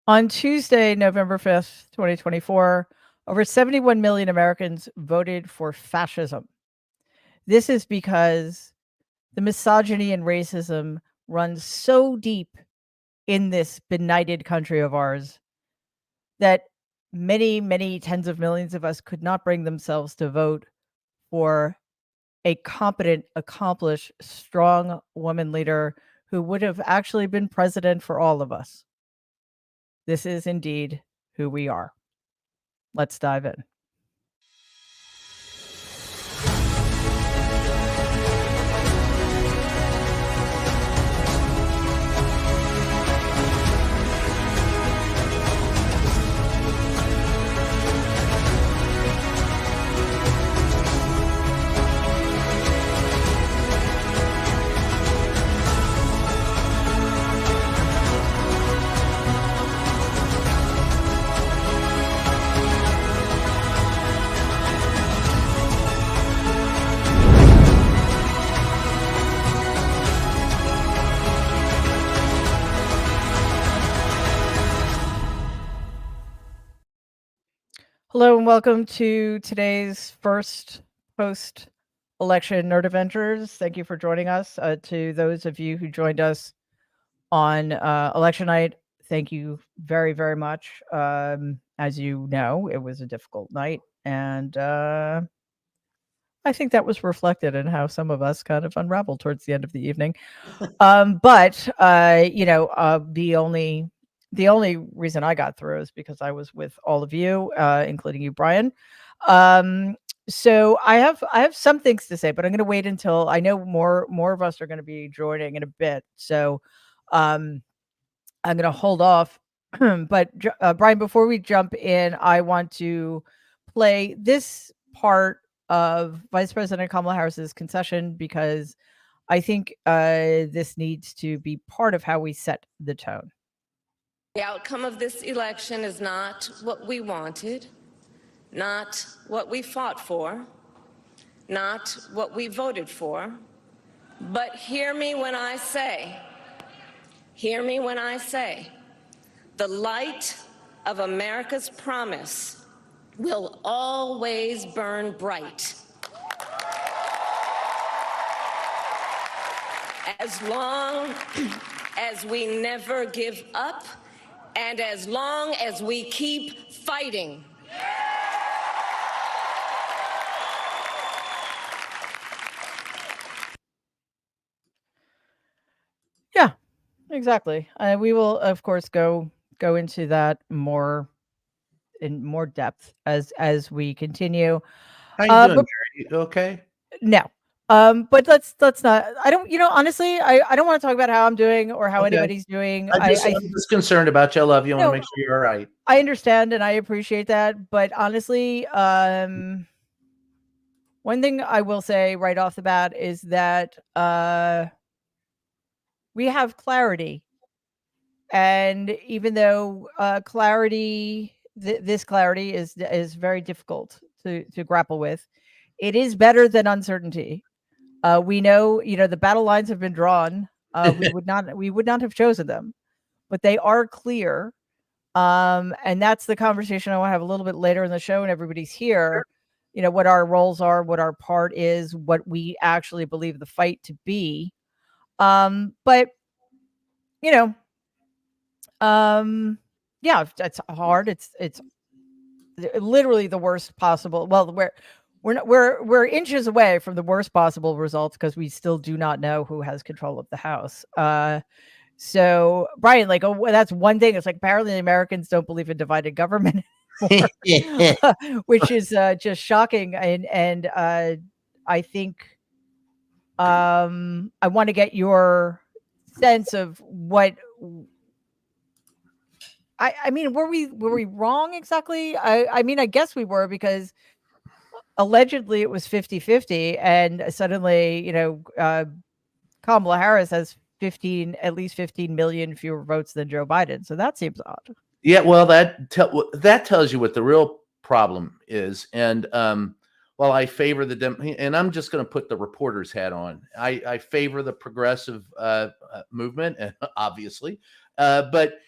On Tuesday, November 5th, 2024, over 71 million Americans voted for fascism. This is because the misogyny and racism runs so deep in this benighted country of ours that many, many tens of millions of us could not bring themselves to vote for a competent, accomplished, strong woman leader who would have actually been president for all of us. This is indeed who we are. Let's dive in. Hello and welcome to today's first post-election Nerd Avengers. Thank you for joining us. To those of you who joined us on election night, thank you very, very much. As you know, it was a difficult night, and I think that was reflected in how some of us kind of unraveled towards the end of the evening. But the only reason I got through is because I was with all of you, including you, Brian. So I have some things to say, but I'm going to wait until I know more of us are going to be joining in a bit. So I'm going to hold off. But Brian, before we jump in, I want to play this part of Vice President Kamala Harris's concession because I think this needs to be part of how we set the tone. The outcome of this election is not what we wanted, not what we fought for, not what we voted for, but hear me when I say, the light of America's promise will always burn bright. As long as we never give up, and as long as we keep fighting. Yeah, exactly. We will, of course, go into that in more depth as we continue. How you doing, Jerry? You okay? No. But let's not. I don't. Honestly, I don't want to talk about how I'm doing or how anybody's doing. I'm just concerned about you. I love you. I want to make sure you're all right. I understand and I appreciate that, but honestly, one thing I will say right off the bat is that we have clarity, and even though clarity, this clarity is very difficult to grapple with, it is better than uncertainty. We know, the battle lines have been drawn. We would not have chosen them, but they are clear. And that's the conversation I want to have a little bit later in the show, and everybody's here. What our roles are, what our part is, what we actually believe the fight to be. But yeah, it's hard. It's literally the worst possible. Well, we're inches away from the worst possible results because we still do not know who has control of the House. So Brian, that's one thing. It's like apparently the Americans don't believe in divided government anymore, which is just shocking. And I think I want to get your sense of what. I mean, were we wrong exactly? I mean, I guess we were because allegedly it was 50-50 and suddenly, Kamala Harris has at least 15 million fewer votes than Joe Biden. So that seems odd. Yeah, well, that tells you what the real problem is. And while I favor and I'm just going to put the reporter's hat on, I favor the progressive movement, obviously. But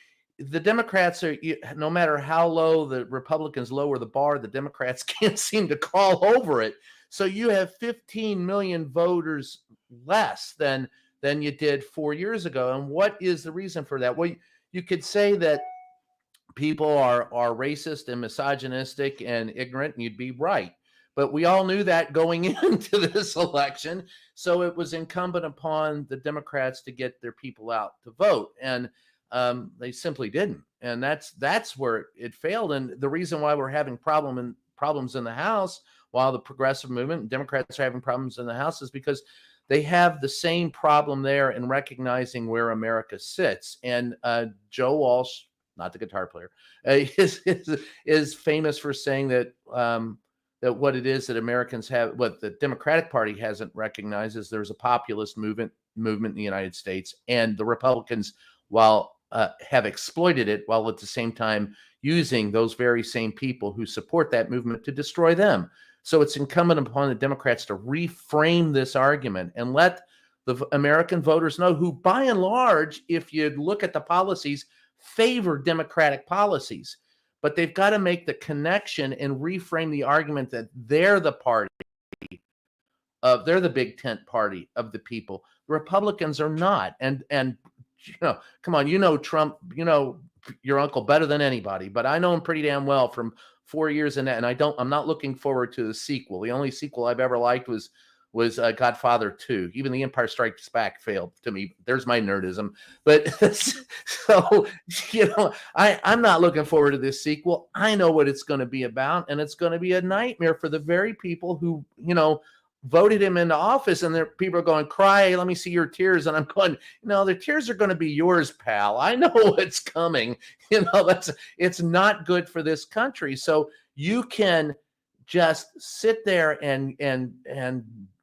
the Democrats are, no matter how low the Republicans lower the bar, the Democrats can't seem to crawl over it. So you have 15 million voters less than you did 4 years ago. And what is the reason for that? Well, you could say that people are racist and misogynistic and ignorant, and you'd be right. But we all knew that going into this election. So it was incumbent upon the Democrats to get their people out to vote. And they simply didn't. And that's where it failed. And the reason why we're having problems in the House, while the progressive movement and Democrats are having problems in the House, is because they have the same problem there in recognizing where America sits. And Joe Walsh, not the guitar player, is famous for saying that that what it is that Americans have, what the Democratic Party hasn't recognized, is there's a populist movement in the United States, and the Republicans, while have exploited it, while at the same time using those very same people who support that movement to destroy them. So it's incumbent upon the Democrats to reframe this argument and let the American voters know, who by and large, if you look at the policies, favor Democratic policies. But they've got to make the connection and reframe the argument that they're the party they're the big tent party of the people. The Republicans are not. And come on, Trump, your uncle better than anybody, but I know him pretty damn well from 4 years in that. And I'm not looking forward to the sequel. The only sequel I've ever liked was Godfather 2. Even The Empire Strikes Back failed to me. There's my nerdism. But so, I'm not looking forward to this sequel. I know what it's going to be about, and it's going to be a nightmare for the very people who, voted him into office. And people are going, cry, let me see your tears. And I'm going, the tears are going to be yours, pal. I know what's coming. It's not good for this country. So you can just sit there and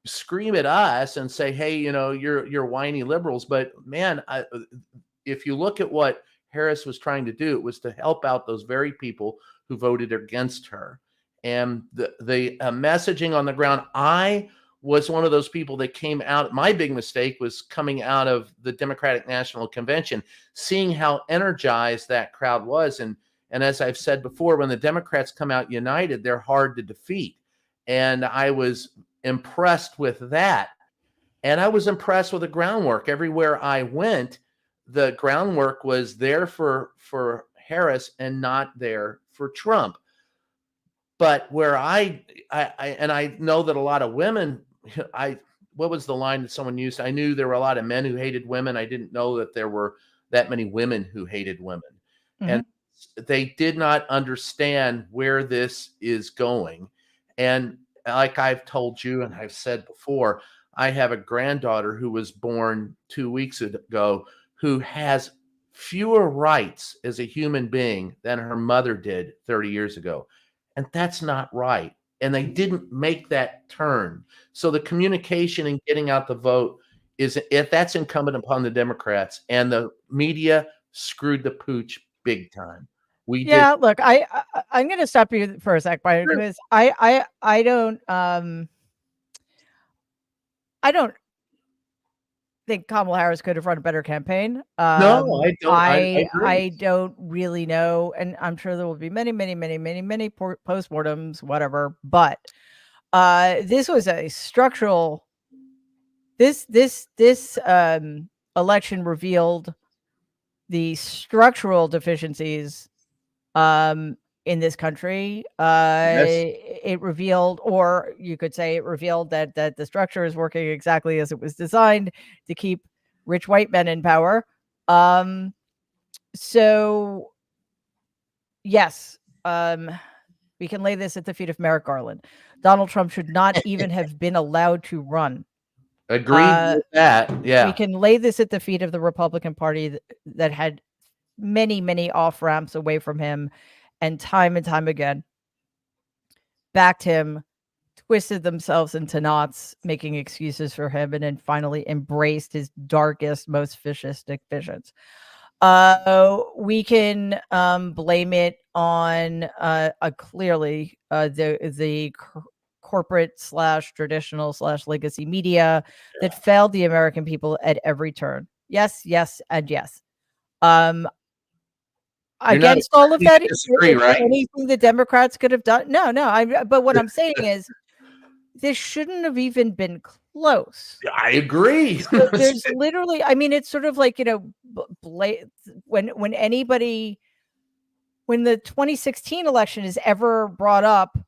scream at us and say, hey, you're whiny liberals. But man, if you look at what Harris was trying to do, it was to help out those very people who voted against her. And the messaging on the ground, I was one of those people that came out. My big mistake was coming out of the Democratic National Convention, seeing how energized that crowd was. And as I've said before, when the Democrats come out united, they're hard to defeat. And I was impressed with that. And I was impressed with the groundwork. Everywhere I went, the groundwork was there for Harris and not there for Trump. But where I know that a lot of women, what was the line that someone used? I knew there were a lot of men who hated women. I didn't know that there were that many women who hated women. Mm-hmm. And they did not understand where this is going. And like I've told you, and I've said before, I have a granddaughter who was born 2 weeks ago who has fewer rights as a human being than her mother did 30 years ago. And that's not right. And they didn't make that turn. So the communication and getting out the vote that's incumbent upon the Democrats, and the media screwed the pooch big time. Look, I'm going to stop you for a sec, Brian, because I don't think Kamala Harris could have run a better campaign. No, I don't. I don't really know, and I'm sure there will be many postmortems, whatever. But this was a structural. This election revealed the structural deficiencies in this country. Yes. It revealed, or you could say it revealed, that the structure is working exactly as it was designed to keep rich white men in power. So yes, we can lay this at the feet of Merrick Garland. Donald Trump should not even have been allowed to run. Agreed with that. Yeah. We can lay this at the feet of the Republican Party that had many off ramps away from him, and time again backed him, twisted themselves into knots, making excuses for him, and then finally embraced his darkest, most fascistic visions. We can blame it on clearly the corporate / traditional / legacy media that failed the American people at every turn. Yes, and yes. against all of that? Disagree, Is there right? anything the Democrats could have done? No, no. But what I'm saying is, this shouldn't have even been close. I agree. So there's literally, I mean, it's sort of like, when anybody, when the 2016 election is ever brought up,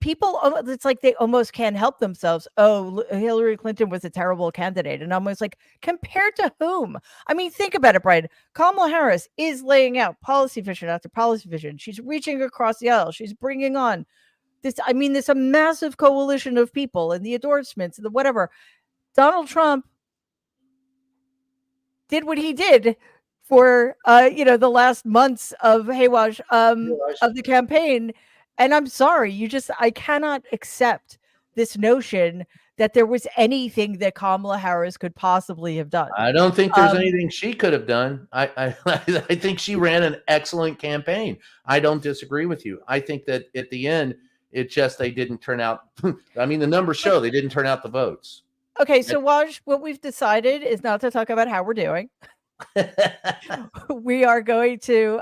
people, it's like they almost can't help themselves. Oh, Hillary Clinton was a terrible candidate. And I'm almost like, compared to whom? I mean, think about it, Brian. Kamala Harris is laying out policy vision after policy vision. She's reaching across the aisle. She's bringing on this, I mean, there's a massive coalition of people and the endorsements and the whatever. Donald Trump did what he did for, the last months of Haywash, of the campaign. And I'm sorry, I cannot accept this notion that there was anything that Kamala Harris could possibly have done. I don't think there's anything she could have done. I think she ran an excellent campaign. I don't disagree with you. I think that at the end, they didn't turn out. I mean, the numbers show they didn't turn out the votes. Okay, so Waj, what we've decided is not to talk about how we're doing. we are going to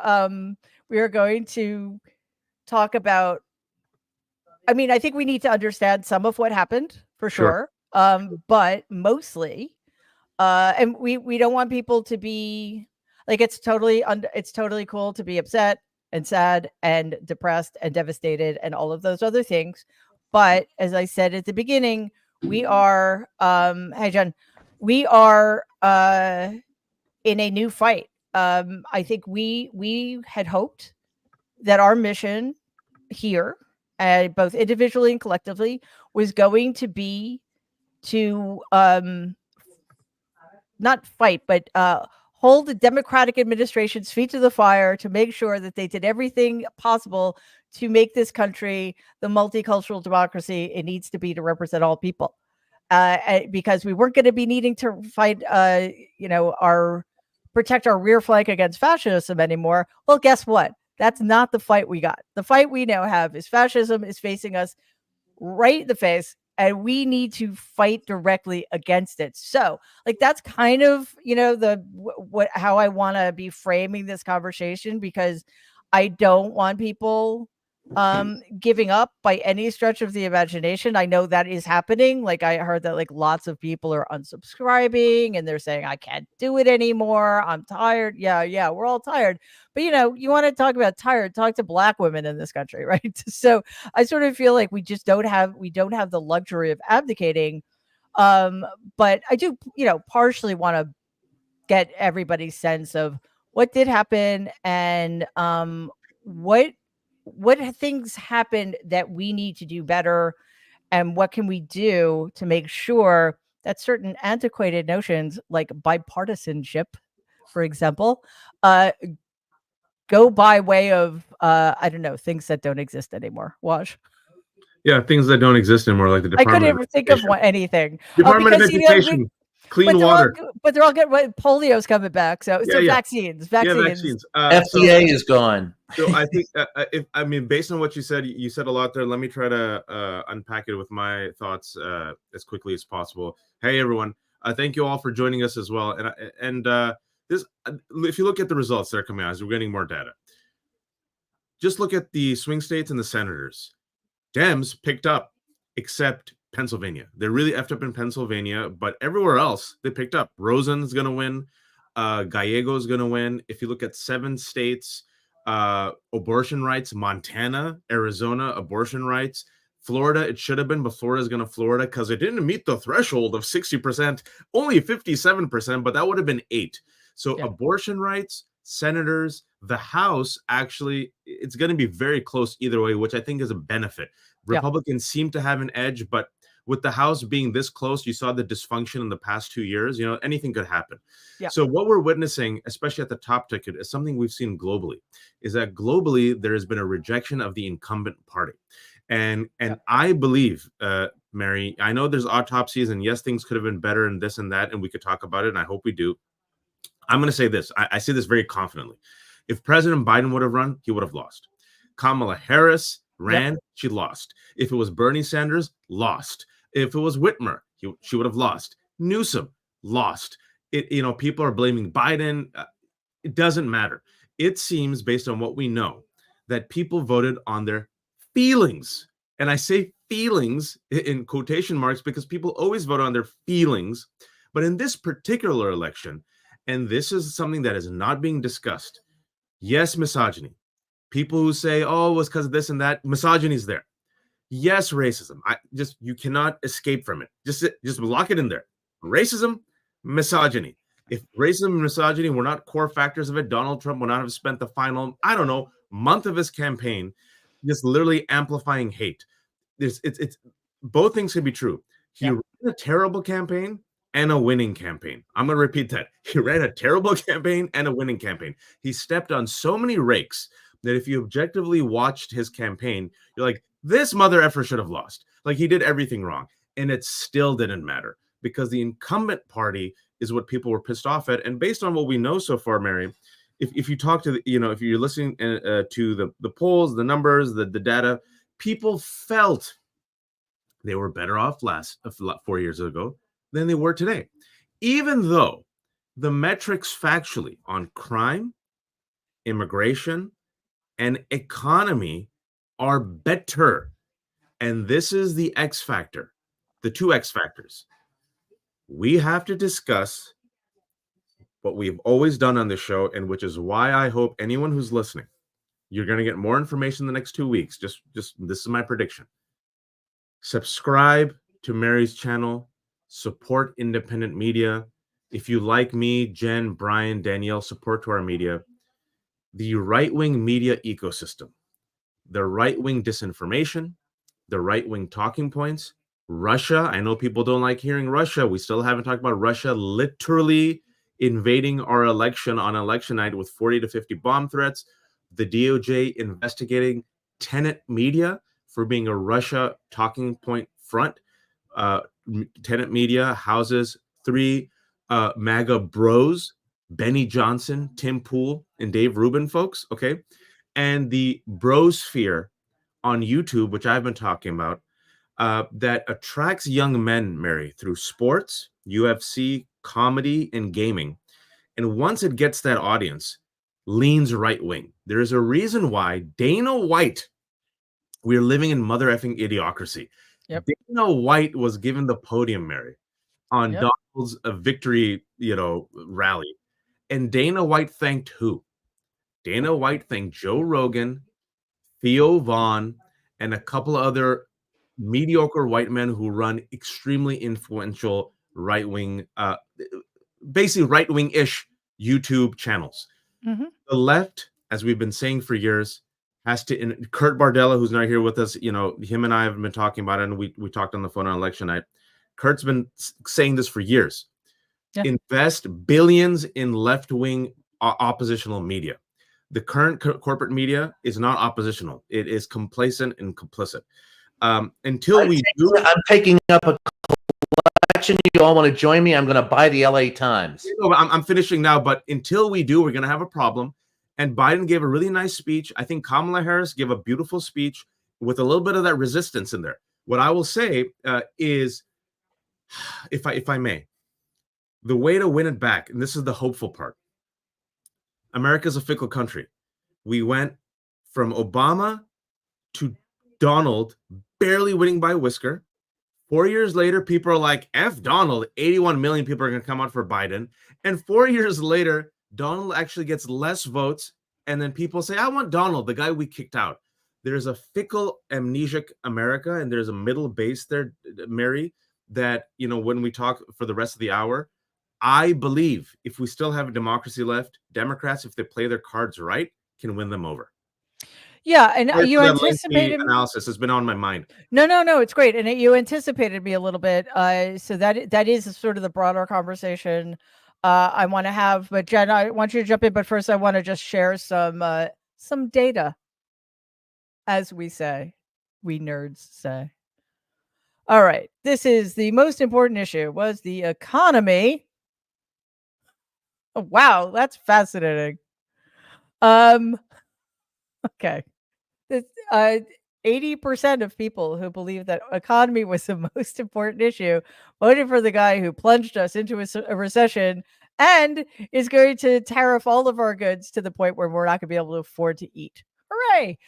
talk about, I mean, I think we need to understand some of what happened for sure. But mostly, and we don't want people to be like, it's totally cool to be upset and sad and depressed and devastated and all of those other things. But as I said at the beginning, we are, hey John, we are in a new fight. I think we had hoped that our mission here, both individually and collectively, was going to be to not fight, but hold the Democratic administration's feet to the fire to make sure that they did everything possible to make this country the multicultural democracy it needs to be to represent all people. Because we weren't going to be needing to fight, protect our rear flank against fascism anymore. Well, guess what? That's not the fight we got. The fight we now have is fascism is facing us right in the face, and we need to fight directly against it. So, like, that's kind of, how I want to be framing this conversation, because I don't want people giving up by any stretch of the imagination. I know that is happening. Like, I heard that like lots of people are unsubscribing and they're saying, I can't do it anymore. I'm tired. Yeah, we're all tired. But you want to talk about tired, talk to Black women in this country, right? So I sort of feel like we don't have the luxury of abdicating. But I do, partially want to get everybody's sense of what did happen and what things happened that we need to do better, and what can we do to make sure that certain antiquated notions like bipartisanship, for example, go by way of I don't know, things that don't exist anymore. Wash. Yeah, things that don't exist anymore, like the I Department couldn't think of anything. Department of Education, clean water. But they're all good. Polio's coming back, so vaccines. Yeah, vaccines. FDA is gone. So I think, based on what you said a lot there. Let me try to unpack it with my thoughts as quickly as possible. Hey, everyone. Thank you all for joining us as well. And this, if you look at the results that are coming out, as we're getting more data, just look at the swing states and the senators. Dems picked up, except Pennsylvania. They're really effed up in Pennsylvania, but everywhere else they picked up. Rosen's going to win. Gallego's going to win. If you look at 7 states, abortion rights, Montana, Arizona, abortion rights, Florida, it should have been, but Florida's going to Florida because it didn't meet the threshold of 60%, only 57%, but that would have been 8. So abortion rights, senators, the House, actually, it's going to be very close either way, which I think is a benefit. Republicans seem to have an edge, but with the House being this close, you saw the dysfunction in the past 2 years. Anything could happen. So what we're witnessing, especially at the top ticket, is something we've seen globally, is that globally there has been a rejection of the incumbent party. And I believe, Mary, I know there's autopsies and yes, things could have been better and this and that, and we could talk about it, and I hope we do. I'm going to say this. I say this very confidently. If President Biden would have run, he would have lost. Kamala Harris ran, she lost. If it was Bernie Sanders, lost. If it was Whitmer, she would have lost. Newsom, lost. People are blaming Biden. It doesn't matter. It seems, based on what we know, that people voted on their feelings. And I say feelings in quotation marks because people always vote on their feelings. But in this particular election, and this is something that is not being discussed, yes, misogyny. People who say, oh, it was because of this and that, misogyny is there. Yes, racism. You cannot escape from it. Just lock it in there. Racism, misogyny. If racism and misogyny were not core factors of it, Donald Trump would not have spent the final, I don't know, month of his campaign just literally amplifying hate. It's both things can be true. He ran a terrible campaign and a winning campaign. I'm going to repeat that. He ran a terrible campaign and a winning campaign. He stepped on so many rakes that if you objectively watched his campaign, you're like, this mother effer should have lost. Like, he did everything wrong. And it still didn't matter because the incumbent party is what people were pissed off at. And based on what we know so far, Mary, if you talk to if you're listening to the polls, the numbers, the data, people felt they were better off 4 years ago than they were today, even though the metrics factually on crime, immigration, and economy are better. And this is the X factor, the two X factors. We have to discuss what we've always done on this show, and which is why I hope anyone who's listening, you're going to get more information in the next 2 weeks. Just this is my prediction. Subscribe to Mary's channel, support independent media. If you like me, Jen, Brian, Danielle, support to our media. The right-wing media ecosystem, the right-wing disinformation, the right-wing talking points, Russia. I know people don't like hearing Russia. We still haven't talked about Russia literally invading our election on election night with 40 to 50 bomb threats. The DOJ investigating Tenet Media for being a Russia talking point front. Tenet Media houses 3 MAGA bros, Benny Johnson, Tim Pool, and Dave Rubin, folks. Okay. And the brosphere on YouTube, which I've been talking about, that attracts young men, Mary, through sports, UFC, comedy, and gaming. And once it gets that audience, leans right wing. There is a reason why Dana White, we're living in mother effing idiocracy. Yep. Dana White was given the podium, Mary, on Donald's victory, rally. And Dana White thanked who? Dana White thanked Joe Rogan, Theo Vaughn, and a couple of other mediocre white men who run extremely influential right-wing, basically right-wing-ish YouTube channels. Mm-hmm. The left, as we've been saying for years, has to. And Kurt Bardella, who's not here with us, him and I have been talking about it, and we talked on the phone on election night. Kurt's been saying this for years. Yeah. Invest billions in left-wing oppositional media. The current corporate media is not oppositional. It is complacent and complicit. I'm taking up a collection. You all want to join me? I'm going to buy the LA Times. I'm finishing now, but until we do, we're going to have a problem. And Biden gave a really nice speech. I think Kamala Harris gave a beautiful speech with a little bit of that resistance in there. What I will say is, if I may, the way to win it back, and this is the hopeful part, America's a fickle country. We went from Obama to Donald barely winning by a whisker. 4 years later, people are like, F Donald, 81 million people are going to come out for Biden. And 4 years later, Donald actually gets less votes. And then people say, I want Donald, the guy we kicked out. There's a fickle, amnesic America, and there's a middle base there, Mary, that, when we talk for the rest of the hour, I believe if we still have a democracy left, Democrats, if they play their cards right, can win them over. Yeah, and you anticipated analysis has been on my mind. No, it's great, and you anticipated me a little bit. So that is sort of the broader conversation I want to have. But Jen, I want you to jump in. But first, I want to just share some data, as we nerds say. All right, this is the most important issue. Was the economy. Oh, wow, that's fascinating. Okay. 80% of people who believe that economy was the most important issue voted for the guy who plunged us into a recession and is going to tariff all of our goods to the point where we're not going to be able to afford to eat. Hooray!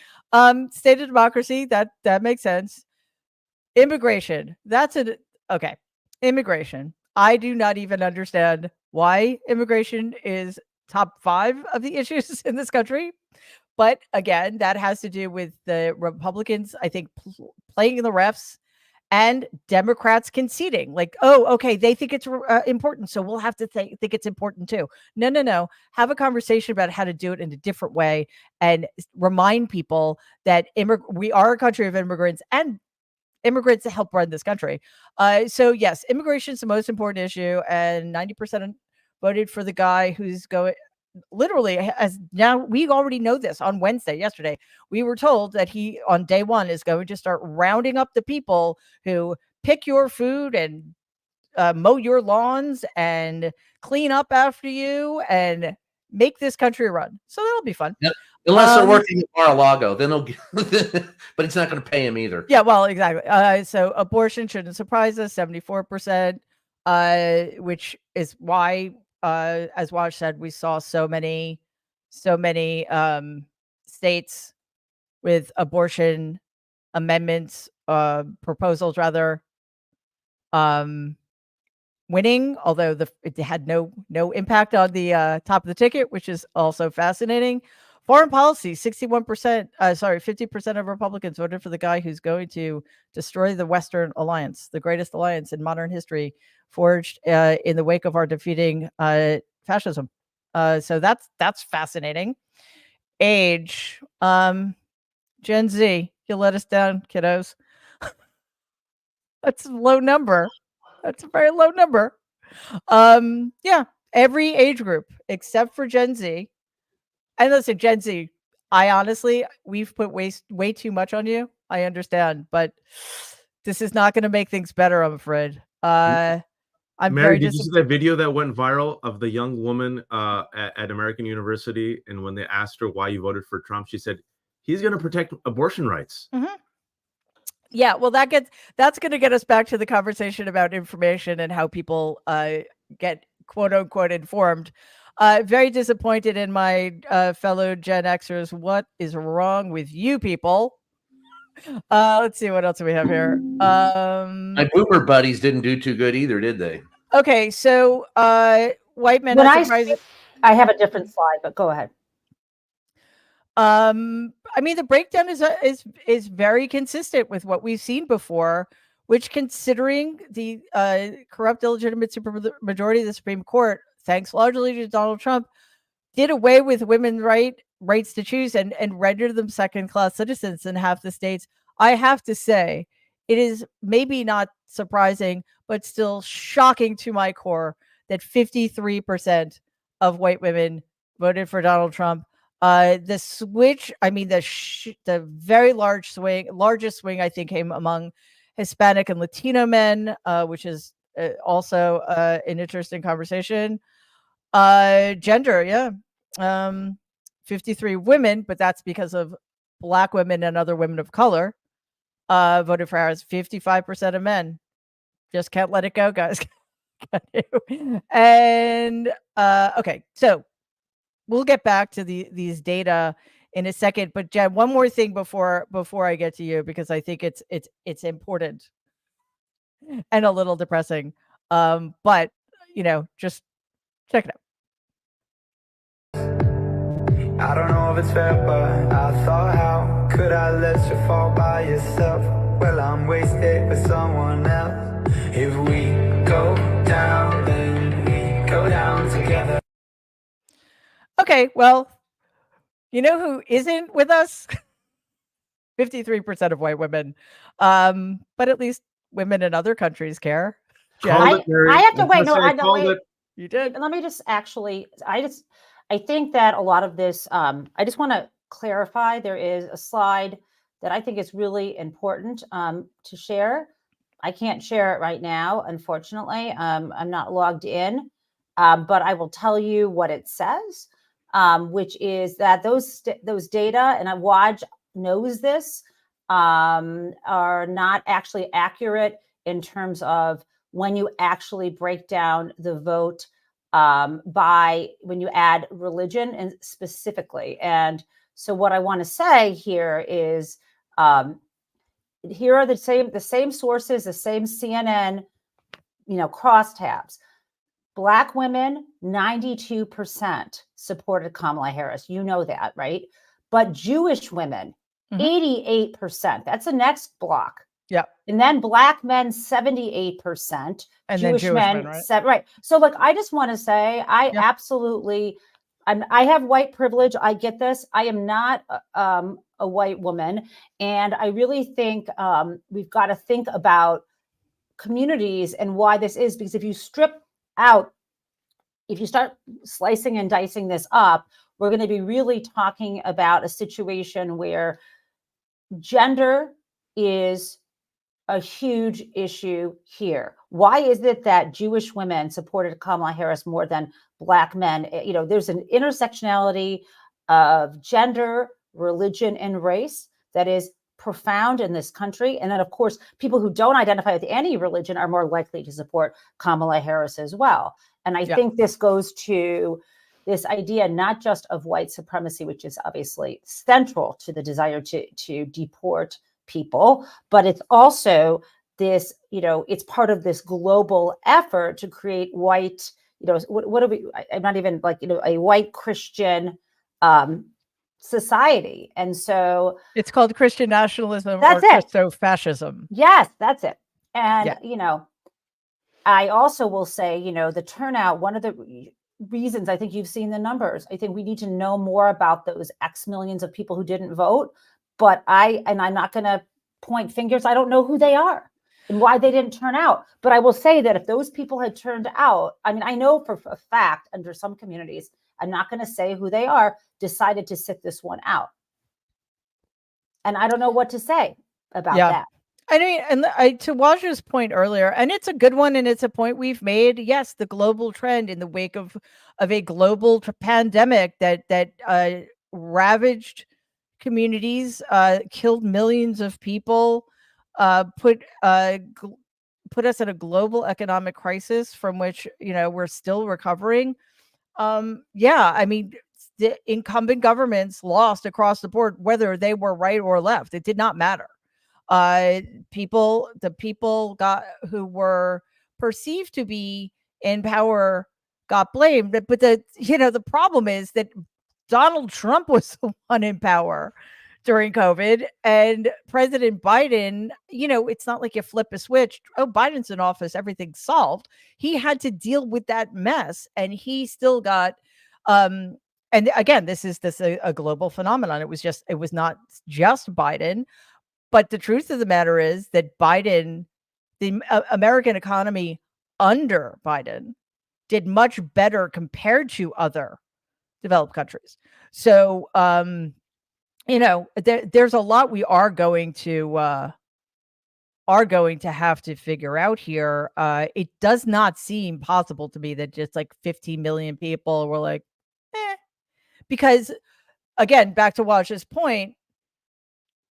State of democracy, that makes sense. Immigration, that's it. Okay, immigration. I do not even understand why immigration is top 5 of the issues in this country. But again, that has to do with the Republicans, I think, playing the refs and Democrats conceding. Like, oh, okay, they think it's important, so we'll have to think it's important too. No. Have a conversation about how to do it in a different way and remind people that we are a country of immigrants and immigrants to help run this country. So yes, immigration is the most important issue, and 90% voted for the guy who's going. Literally, as now we already know this. On Wednesday, yesterday, we were told that he on day 1 is going to start rounding up the people who pick your food and mow your lawns and clean up after you and make this country run. So that'll be fun. Yep. Unless they're working at Mar-a-Lago, then he'll but he's not going to pay him either. Yeah, well, exactly. So abortion shouldn't surprise us, 74%, which is why, as Waj said, we saw so many states with abortion amendments, proposals rather, winning, although it had no impact on the top of the ticket, which is also fascinating. Foreign policy, 61%, 50% of Republicans voted for the guy who's going to destroy the Western alliance, the greatest alliance in modern history, forged in the wake of our defeating fascism. So that's fascinating. Age, Gen Z, you let us down, kiddos. That's a low number. That's a very low number. Yeah, every age group except for Gen Z. And listen, Gen Z, we've put way too much on you. I understand, but this is not going to make things better, I'm afraid. I'm Mary, did you see that video that went viral of the young woman at American University? And when they asked her why you voted for Trump, she said, he's going to protect abortion rights. Mm-hmm. Yeah, well, that's going to get us back to the conversation about information and how people get quote unquote informed. Very disappointed in my fellow Gen Xers. What is wrong with you people? Let's see what else we have here. My boomer buddies didn't do too good either, did they? Okay, so white men. I have a different slide, but go ahead. I mean, the breakdown is very consistent with what we've seen before, which, considering the corrupt, illegitimate supermajority of the Supreme Court, thanks largely to Donald Trump, did away with women's rights to choose and rendered them second-class citizens in half the states. I have to say, it is maybe not surprising, but still shocking to my core that 53% of white women voted for Donald Trump. The switch, I mean, the very largest swing, I think, came among Hispanic and Latino men, which is also an interesting conversation. Gender, yeah. 53 women, but that's because of Black women and other women of color voted for Harris. 55% of men. Just can't let it go, guys. And okay, so we'll get back to these data in a second, but Jen, one more thing before I get to you, because I think it's important and a little depressing. But just check it out. I don't know if it's fair, but I thought, how could I let you fall by yourself? Well, I'm wasted with someone else. If we go down, then we go down together. Okay, well, you know who isn't with us? 53% of white women. But at least women in other countries care. I have to wait. No, I don't wait. You did. Let me just actually, I think that a lot of this, I just want to clarify, there is a slide that I think is really important to share. I can't share it right now, unfortunately. I'm not logged in, but I will tell you what it says, which is that those data, and Waj knows this, are not actually accurate in terms of when you actually break down the vote by when you add religion and specifically. And so what I want to say here is, here are the same sources, the same CNN, crosstabs. Black women, 92% supported Kamala Harris. You know that, right? But Jewish women, 88%. That's the next block. Yeah. And then Black men, 78%. And Jewish then men, right? Right. So look, I just want to say, I absolutely, I have white privilege. I get this. I am not a white woman. And I really think we've got to think about communities and why this is, because if you strip out, if you start slicing and dicing this up, we're going to be really talking about a situation where gender is a huge issue here. Why is it that Jewish women supported Kamala Harris more than Black men? There's an intersectionality of gender, religion, and race that is profound in this country. And then, of course, people who don't identify with any religion are more likely to support Kamala Harris as well. And I think this goes to this idea not just of white supremacy, which is obviously central to the desire to deport people, but it's also this, it's part of this global effort to create white, what are we, I'm not even like, a white Christian society. And so it's called Christian nationalism, or Christo-fascism. Yes, that's it. And, I also will say, the turnout, one of the reasons, I think you've seen the numbers. I think we need to know more about those X millions of people who didn't vote. But I'm not going to point fingers. I don't know who they are and why they didn't turn out. But I will say that if those people had turned out, I know for a fact under some communities, I'm not going to say who they are, decided to sit this one out. And I don't know what to say about that. I mean, and to Wajda's point earlier, and it's a good one, and it's a point we've made. Yes, the global trend in the wake of a global pandemic that ravaged communities, killed millions of people, put us in a global economic crisis from which we're still recovering. I mean, the incumbent governments lost across the board, whether they were right or left. It did not matter. The people who were perceived to be in power got blamed. But the problem is that Donald Trump was the one in power during COVID, and President Biden, it's not like you flip a switch. Oh, Biden's in office, everything's solved. He had to deal with that mess, and he still got, and again, this is a global phenomenon. It was not just Biden. But the truth of the matter is that Biden, the American economy under Biden, did much better compared to other developed countries. So, there's a lot we are going to have to figure out here. It does not seem possible to me that just like 15 million people were like, because again, back to Wajda's point,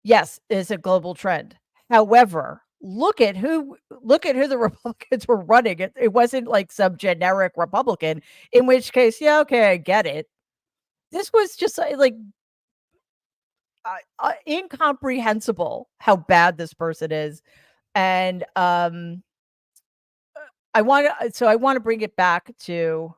yes, it's a global trend. However, look at who the Republicans were running. It wasn't like some generic Republican, in which case, okay, I get it. This was just like incomprehensible how bad this person is. And I want to bring it back to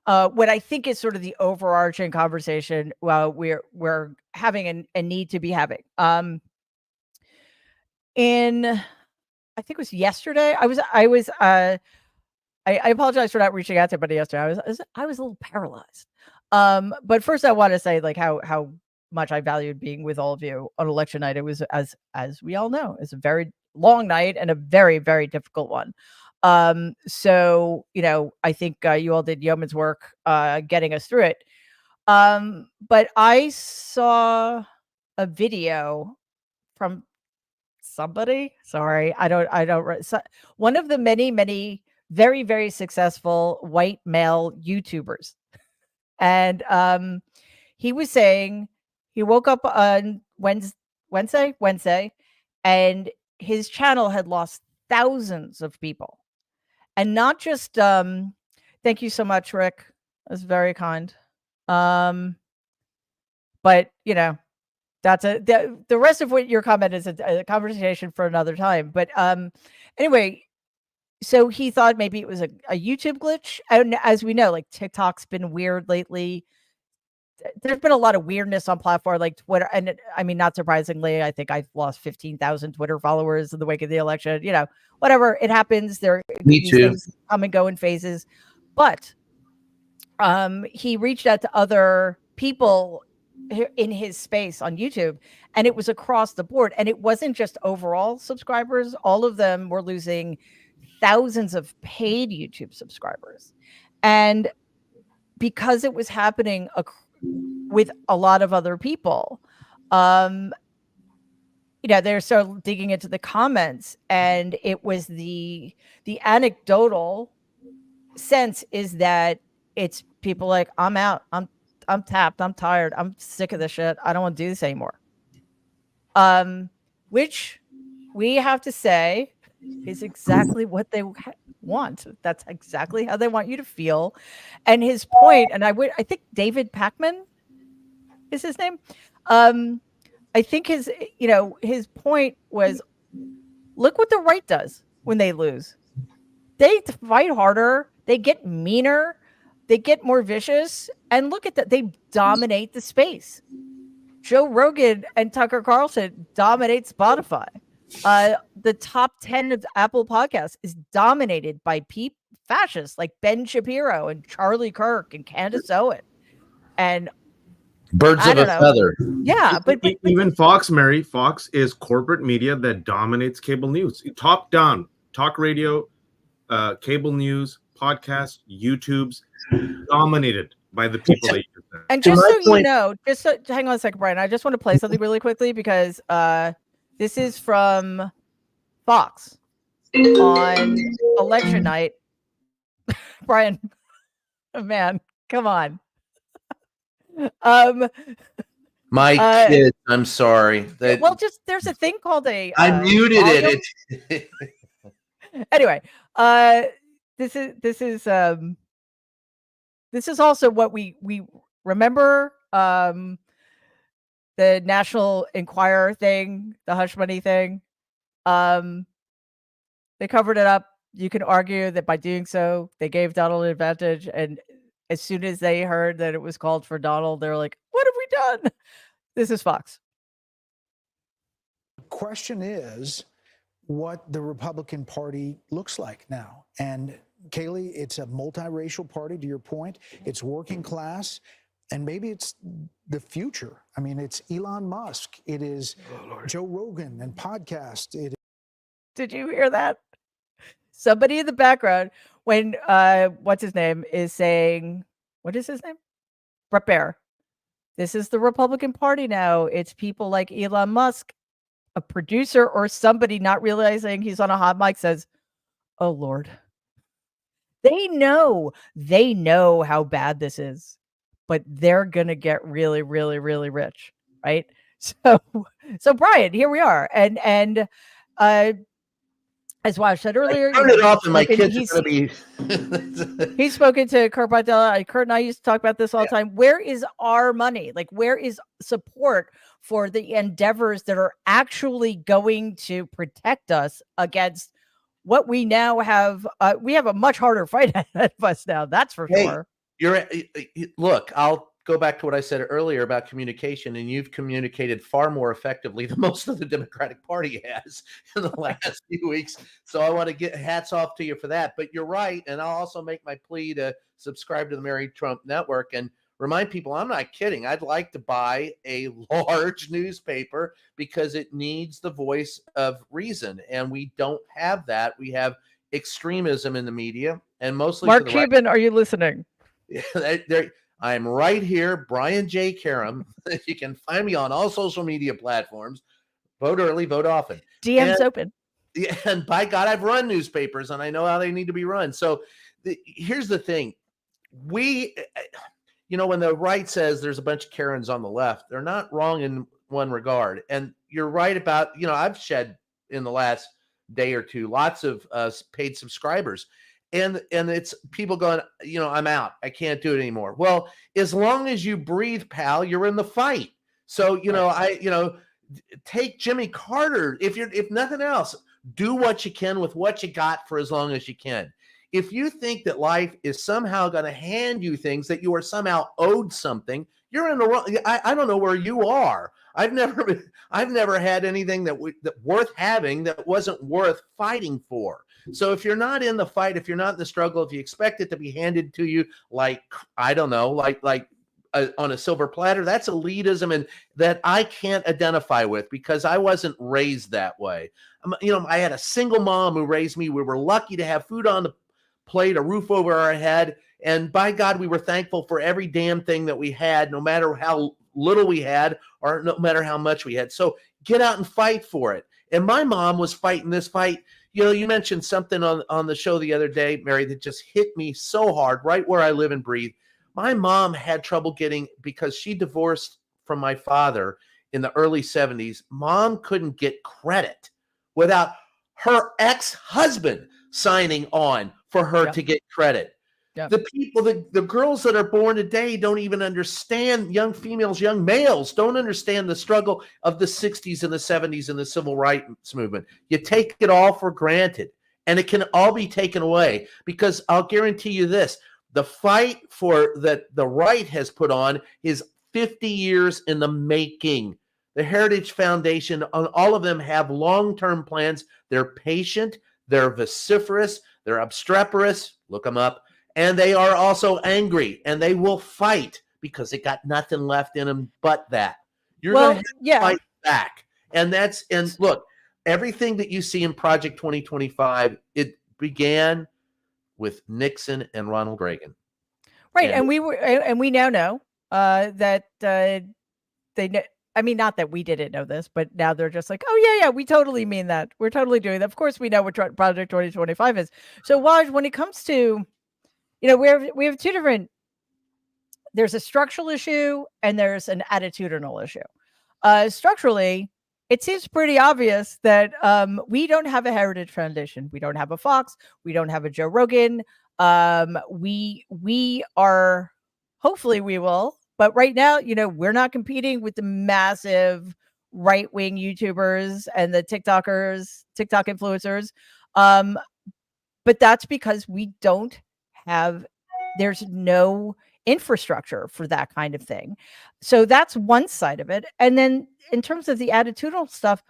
what I think is sort of the overarching conversation we're having a need to be having. I think it was yesterday. I apologize for not reaching out to anybody yesterday. I was a little paralyzed. But first I want to say like how much I valued being with all of you on election night. It was, as we all know, it's a very long night and a very, very difficult one. So, I think you all did yeoman's work getting us through it. But I saw a video from somebody. Sorry, one of the many, many very, very successful white male YouTubers. And he was saying he woke up on Wednesday, and his channel had lost thousands of people. and not just thank you so much, Rick. That's very kind. But that's the rest of what your comment is a conversation for another time. But anyway, so he thought maybe it was a YouTube glitch. And as we know, like TikTok's been weird lately. There's been a lot of weirdness on platform like Twitter. And I mean, not surprisingly, I think I've lost 15,000 Twitter followers in the wake of the election. Whatever, it happens. These things come and go in phases. But he reached out to other people in his space on YouTube, and it was across the board. And it wasn't just overall subscribers. All of them were losing thousands of paid YouTube subscribers. And because it was happening with a lot of other people, they started digging into the comments, and it was the anecdotal sense is that it's people like, I'm out, I'm tapped, I'm tired, I'm sick of this shit, I don't want to do this anymore. Which we have to say is exactly what they want. That's exactly how they want you to feel. And his point, and I think David Pakman is his name. I think his point was, look what the right does when they lose. They fight harder, they get meaner, they get more vicious, and look at that. They dominate the space. Joe Rogan and Tucker Carlson dominate Spotify. The top 10 of Apple Podcasts is dominated by fascists like Ben Shapiro and Charlie Kirk and Candace Owen. And birds of a feather. Yeah, but even Fox, Mary, Fox is corporate media that dominates cable news. Top down, talk radio, cable news, podcasts, YouTube's dominated by the people that use them. And just so hang on a second, Brian. I just want to play something really quickly because this is from Fox on election night. Brian, man, come on. My kids, I'm sorry. There's a thing called I muted it. Anyway, this is also what we remember, the National Enquirer thing, the hush money thing. They covered it up. You can argue that by doing so, they gave Donald an advantage. And as soon as they heard that it was called for Donald, they're like, what have we done? This is Fox. The question is what the Republican Party looks like now. And Kaylee, it's a multiracial party, to your point. It's working class, and maybe it's the future. I mean, it's Elon Musk. It is Joe Rogan and podcast. Did you hear that? Somebody in the background, when what's his name is saying, what is his name? Brett Baer. This is the Republican Party now. It's people like Elon Musk, a producer or somebody not realizing he's on a hot mic says, oh Lord. They know how bad this is, but they're going to get really, really, really rich. Right. So Brian, here we are. And as Wash said earlier, turn it off and my kids are going to be. He's spoken to Kurt Bidella. Kurt and I used to talk about this all the time. Where is our money? Like, where is support for the endeavors that are actually going to protect us against what we now have? We have a much harder fight ahead of us now. That's for sure. Look, I'll go back to what I said earlier about communication, and you've communicated far more effectively than most of the Democratic Party has in the last few weeks. So I want to get hats off to you for that. But you're right. And I'll also make my plea to subscribe to the Mary Trump Network and remind people, I'm not kidding. I'd like to buy a large newspaper because it needs the voice of reason. And we don't have that. We have extremism in the media, and mostly Mark Cuban, are you listening? I'm right here, Brian J. Karam. You can find me on all social media platforms. Vote early, vote often. DM's open. Yeah, and by God, I've run newspapers, and I know how they need to be run. So here's the thing. When the right says there's a bunch of Karens on the left, they're not wrong in one regard. And you're right about, I've shed in the last day or two lots of paid subscribers. and it's people going, I'm out. I can't do it anymore. Well, as long as you breathe, pal, you're in the fight. So, take Jimmy Carter. If nothing else, do what you can with what you got for as long as you can. If you think that life is somehow going to hand you things, that you are somehow owed something, you're in the wrong. I don't know where you are. I've never had anything that worth having that wasn't worth fighting for. So if you're not in the fight, if you're not in the struggle, if you expect it to be handed to you like, I don't know, like on a silver platter, that's elitism, and that I can't identify with because I wasn't raised that way. I had a single mom who raised me. We were lucky to have food on the plate, a roof over our head, and by God, we were thankful for every damn thing that we had, no matter how little we had or no matter how much we had. So get out and fight for it. And my mom was fighting this fight. You mentioned something on the show the other day, Mary, that just hit me so hard right where I live and breathe. My mom had trouble because she divorced from my father in the early 70s. Mom couldn't get credit without her ex-husband signing on for her to get credit. Yep. The people, the girls that are born today don't even understand, young females, young males don't understand the struggle of the 60s and the 70s and the civil rights movement. You take it all for granted, and it can all be taken away, because I'll guarantee you this, the fight that the right has put on is 50 years in the making. The Heritage Foundation, all of them have long-term plans. They're patient, they're vociferous, they're obstreperous, look them up, and they are also angry, and they will fight because they got nothing left in them but that. You're going to have to fight back. And look, everything that you see in Project 2025, it began with Nixon and Ronald Reagan. Right. And we now know that not that we didn't know this, but now they're just like, oh yeah, we totally mean that. We're totally doing that. Of course we know what Project 2025 is. So Waj, when it comes to, we have two different, there's a structural issue and there's an attitudinal issue. Structurally, it seems pretty obvious that we don't have a Heritage Foundation. We don't have a Fox. We don't have a Joe Rogan. We are, hopefully we will, but right now, we're not competing with the massive right-wing YouTubers and the TikTok influencers. But that's because there's no infrastructure for that kind of thing. So that's one side of it. And then in terms of the attitudinal stuff,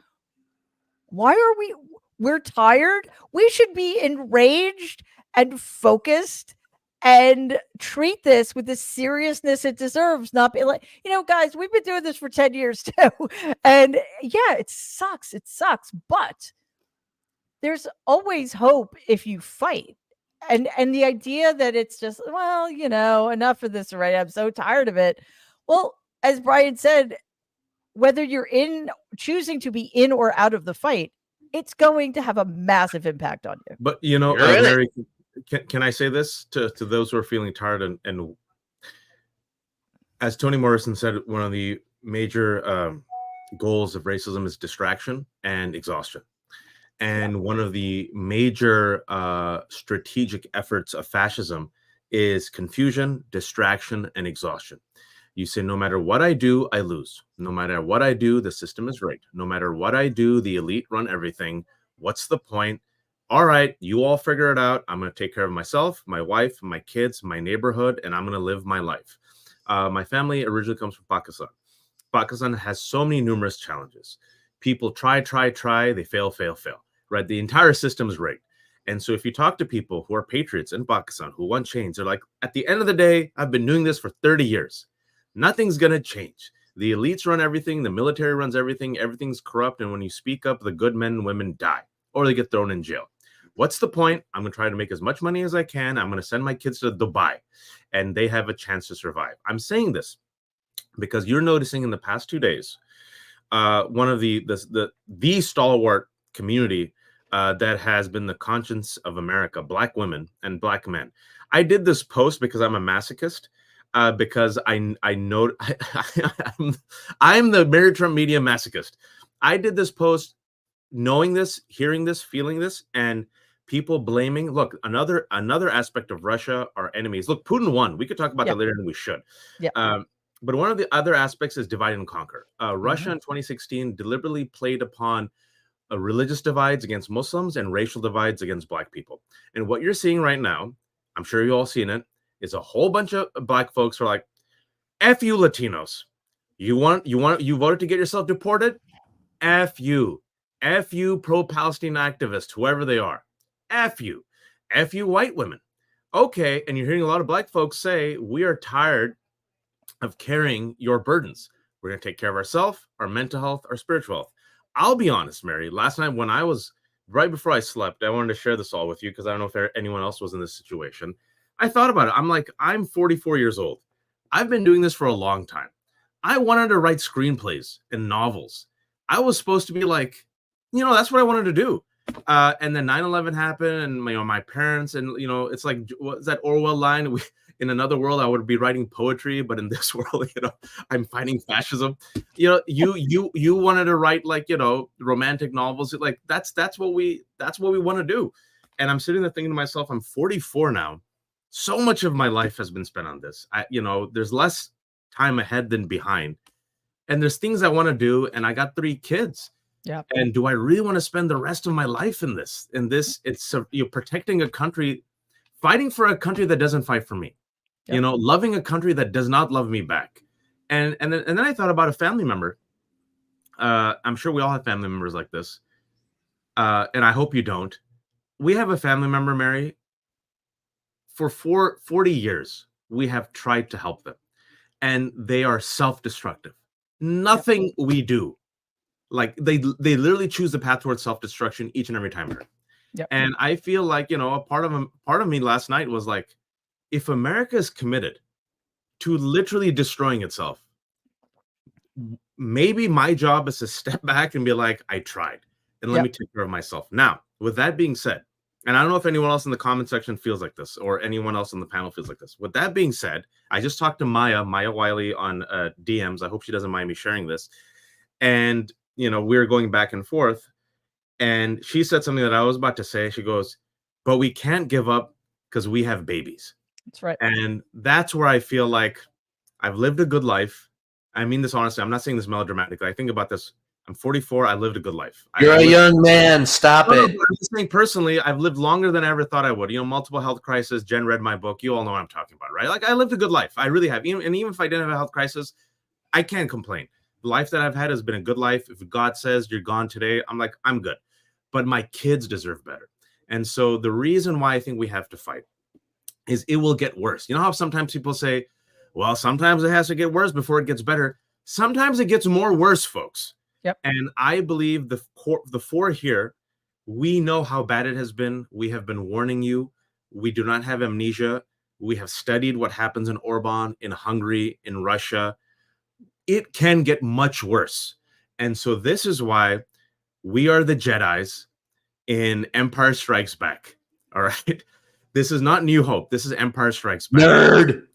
we're tired. We should be enraged and focused and treat this with the seriousness it deserves. Not be like, guys, we've been doing this for 10 years too. And yeah, it sucks. But there's always hope if you fight. And the idea that it's just, enough of this already. I'm so tired of it. Well, as Brian said, whether you're choosing to be in or out of the fight, it's going to have a massive impact on you. But Mary, can I say this to those who are feeling tired? And as Toni Morrison said, one of the major goals of racism is distraction and exhaustion. And one of the major strategic efforts of fascism is confusion, distraction, and exhaustion. You say, no matter what I do, I lose. No matter what I do, the system is rigged. No matter what I do, the elite run everything. What's the point? All right, you all figure it out. I'm going to take care of myself, my wife, my kids, my neighborhood, and I'm going to live my life. My family originally comes from Pakistan. Pakistan has so many numerous challenges. People try, they fail. Right? The entire system is rigged. And so if you talk to people who are patriots in Pakistan who want change, they're like, at the end of the day, I've been doing this for 30 years. Nothing's going to change. The elites run everything. The military runs everything. Everything's corrupt. And when you speak up, the good men and women die or they get thrown in jail. What's the point? I'm going to try to make as much money as I can. I'm going to send my kids to Dubai and they have a chance to survive. I'm saying this because you're noticing in the past 2 days, one of the stalwart community that has been the conscience of America, Black women and Black men. I did this post because I'm a masochist, because I know I'm the Mary Trump media masochist. I did this post knowing this, hearing this, feeling this, and people blaming. Look, another aspect of Russia, our enemies. Look, Putin won. We could talk about Yeah. that later, and we should. Yeah. But one of the other aspects is divide and conquer. Russia Mhm. in 2016 deliberately played upon religious divides against Muslims and racial divides against Black people. And what you're seeing right now, I'm sure you all seen it, is a whole bunch of Black folks who are like, "F you, Latinos. You voted to get yourself deported? F you. F you, pro-Palestine activists, whoever they are. F you. F you, white women." Okay, and you're hearing a lot of Black folks say, "We are tired of carrying your burdens. We're going to take care of ourselves, our mental health, our spiritual health." I'll be honest, Mary. Last night when I was right before I slept, I wanted to share this all with you because I don't know if anyone else was in this situation. I thought about it. I'm like, I'm 44 years old. I've been doing this for a long time. I wanted to write screenplays and novels. I was supposed to be like, that's what I wanted to do. And then 9/11 happened, and my parents, and it's like, what's that Orwell line? In another world, I would be writing poetry, but in this world, I'm fighting fascism. You wanted to write like romantic novels, like that's what we want to do. And I'm sitting there thinking to myself, I'm 44 now. So much of my life has been spent on this. There's less time ahead than behind, and there's things I want to do, and I got 3 kids. Yeah. And do I really want to spend the rest of my life in this? It's protecting a country, fighting for a country that doesn't fight for me. Yep. Loving a country that does not love me back. And then I thought about a family member. I'm sure we all have family members like this. And I hope you don't. We have a family member, Mary. For 40 years, we have tried to help them. And they are self-destructive. Nothing we do. Like they literally choose the path towards self-destruction each and every time. Yep. And I feel like, a part of me last night was like, if America is committed to literally destroying itself, maybe my job is to step back and be like, I tried, and let me take care of myself. Now, with that being said, and I don't know if anyone else in the comment section feels like this, or anyone else on the panel feels like this. With that being said, I just talked to Maya Wiley on DMs. I hope she doesn't mind me sharing this. And, we're going back and forth. And she said something that I was about to say. She goes, but we can't give up because we have babies. That's right. And that's where I feel like I've lived a good life. I mean this honestly. I'm not saying this melodramatically. I think about this. I'm 44. I lived a good life. You're a young man. Stop it. I'm just saying personally, I've lived longer than I ever thought I would. Multiple health crises. Jen read my book. You all know what I'm talking about, right? Like I lived a good life. I really have. And even if I didn't have a health crisis, I can't complain. The life that I've had has been a good life. If God says you're gone today, I'm like, I'm good. But my kids deserve better. And so the reason why I think we have to fight is it will get worse. You know how sometimes people say, well, sometimes it has to get worse before it gets better. Sometimes it gets more worse, folks. Yep. And I believe the 4 here, we know how bad it has been. We have been warning you. We do not have amnesia. We have studied what happens in Orban, in Hungary, in Russia. It can get much worse. And so this is why we are the Jedis in Empire Strikes Back. All right. This is not New Hope. This is Empire Strikes Back. Nerd.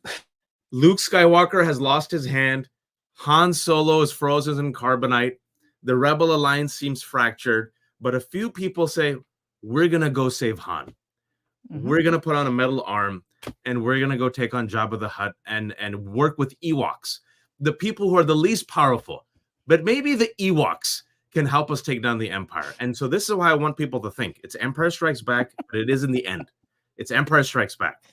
Luke Skywalker has lost his hand. Han Solo is frozen in carbonite. The Rebel Alliance seems fractured. But a few people say, we're going to go save Han. Mm-hmm. We're going to put on a metal arm, and we're going to go take on Jabba the Hutt and work with Ewoks. The people who are the least powerful. But maybe the Ewoks can help us take down the Empire. And so this is why I want people to think. It's Empire Strikes Back, but it is in the end. It's Empire Strikes Back.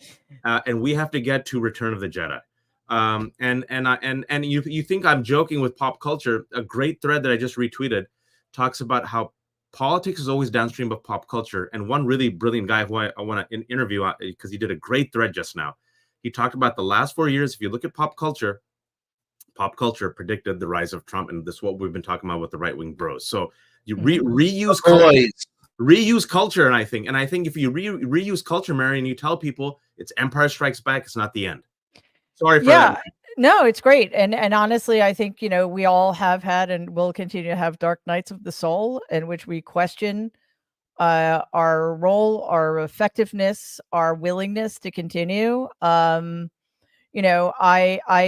And we have to get to Return of the Jedi. And you think I'm joking with pop culture. A great thread that I just retweeted talks about how politics is always downstream of pop culture. And one really brilliant guy who I want to interview because he did a great thread just now. He talked about the last 4 years. If you look at pop culture predicted the rise of Trump. And this is what we've been talking about with the right-wing bros. So you reuse culture. And I think if you reuse culture, Mary, and you tell people it's Empire Strikes Back, it's not the end. Sorry for that. No, it's great. And honestly, I think, we all have had and will continue to have dark nights of the soul in which we question our role, our effectiveness, our willingness to continue. I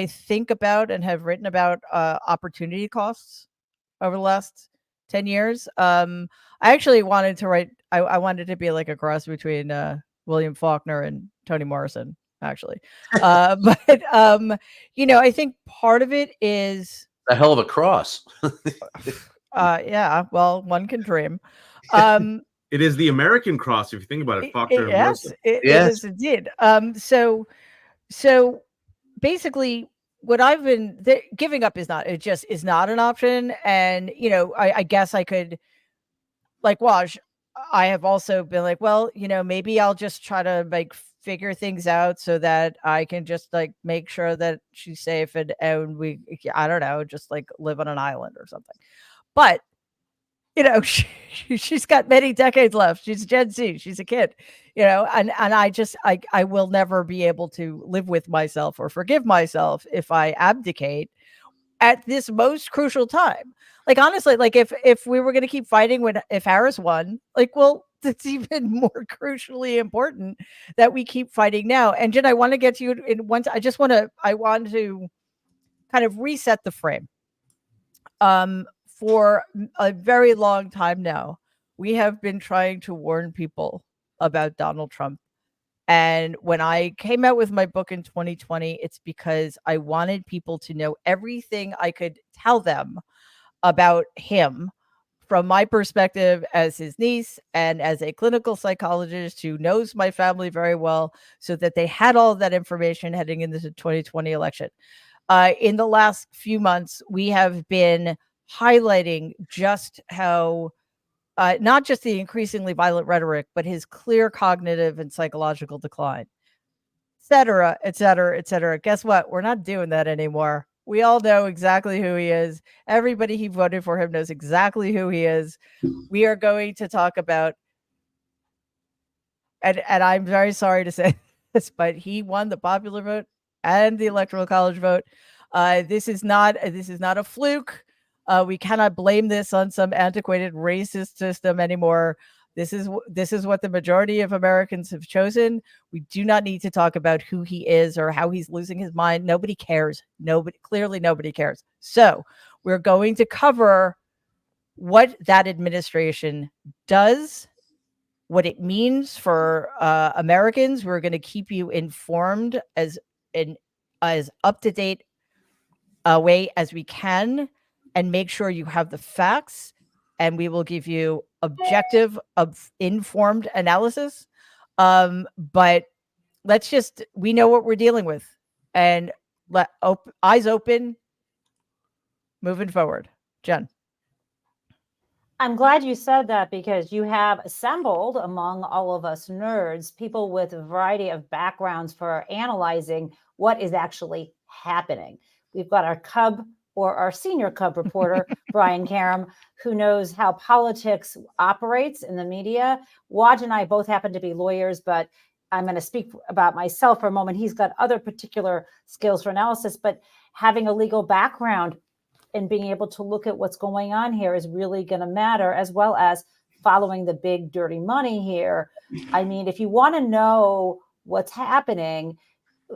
think about and have written about opportunity costs over the last 10 years. I actually wanted to write, I wanted to be like a cross between William Faulkner and Toni Morrison, actually. But, I think part of it is, A hell of a cross. yeah, well, one can dream. It is the American cross, if you think about it. Faulkner and Yes, Morrison. it Yes. is indeed. So basically, what I've been giving up is not, it just is not an option. And, I guess I could, like Waj, I have also been like, well, maybe I'll just try to like figure things out so that I can just like make sure that she's safe and we, I don't know, just like live on an island or something. But she's got many decades left. She's Gen Z. She's a kid, and I will never be able to live with myself or forgive myself if I abdicate at this most crucial time. Like, honestly, like if we were going to keep fighting if Harris won, like, well, it's even more crucially important that we keep fighting now. And Jen, I want to get to you in once. I want to kind of reset the frame. For a very long time now, we have been trying to warn people about Donald Trump. And when I came out with my book in 2020, it's because I wanted people to know everything I could tell them about him from my perspective as his niece and as a clinical psychologist who knows my family very well, so that they had all that information heading into the 2020 election. In the last few months, we have been highlighting just how not just the increasingly violent rhetoric, but his clear cognitive and psychological decline, et cetera, et cetera, et cetera. Guess what? We're not doing that anymore. We all know exactly who he is. Everybody who voted for him knows exactly who he is. We are going to talk about, and I'm very sorry to say this, but he won the popular vote and the electoral college vote. This is not a fluke. We cannot blame this on some antiquated racist system anymore. This is what the majority of Americans have chosen. We do not need to talk about who he is or how he's losing his mind. Nobody cares. Clearly nobody cares. So we're going to cover what that administration does, what it means for Americans. We're going to keep you informed as up to date way as we can, and make sure you have the facts, and we will give you objective, informed analysis. But we know what we're dealing with, and eyes open, moving forward. Jen. I'm glad you said that, because you have assembled among all of us nerds people with a variety of backgrounds for analyzing what is actually happening. We've got our cub, or our senior cub reporter, Brian Karam, who knows how politics operates in the media. Waj and I both happen to be lawyers, but I'm going to speak about myself for a moment. He's got other particular skills for analysis, but having a legal background and being able to look at what's going on here is really going to matter, as well as following the big dirty money here. I mean, if you want to know what's happening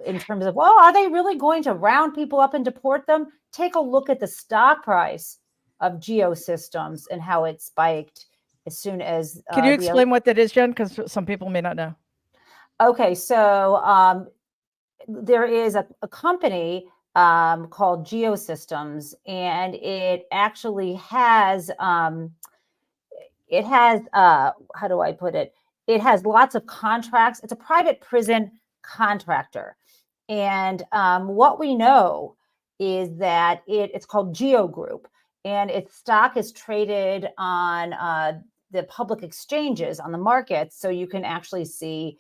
in terms of, well, are they really going to round people up and deport them? Take a look at the stock price of Geosystems and how it spiked as soon as. Can you explain what that is, Jen? Because some people may not know. Okay, so there is a company called Geosystems, and it actually has how do I put it? It has lots of contracts. It's a private prison contractor. And what we know is that it's called Geo Group, and its stock is traded on the public exchanges, on the markets. So you can actually see,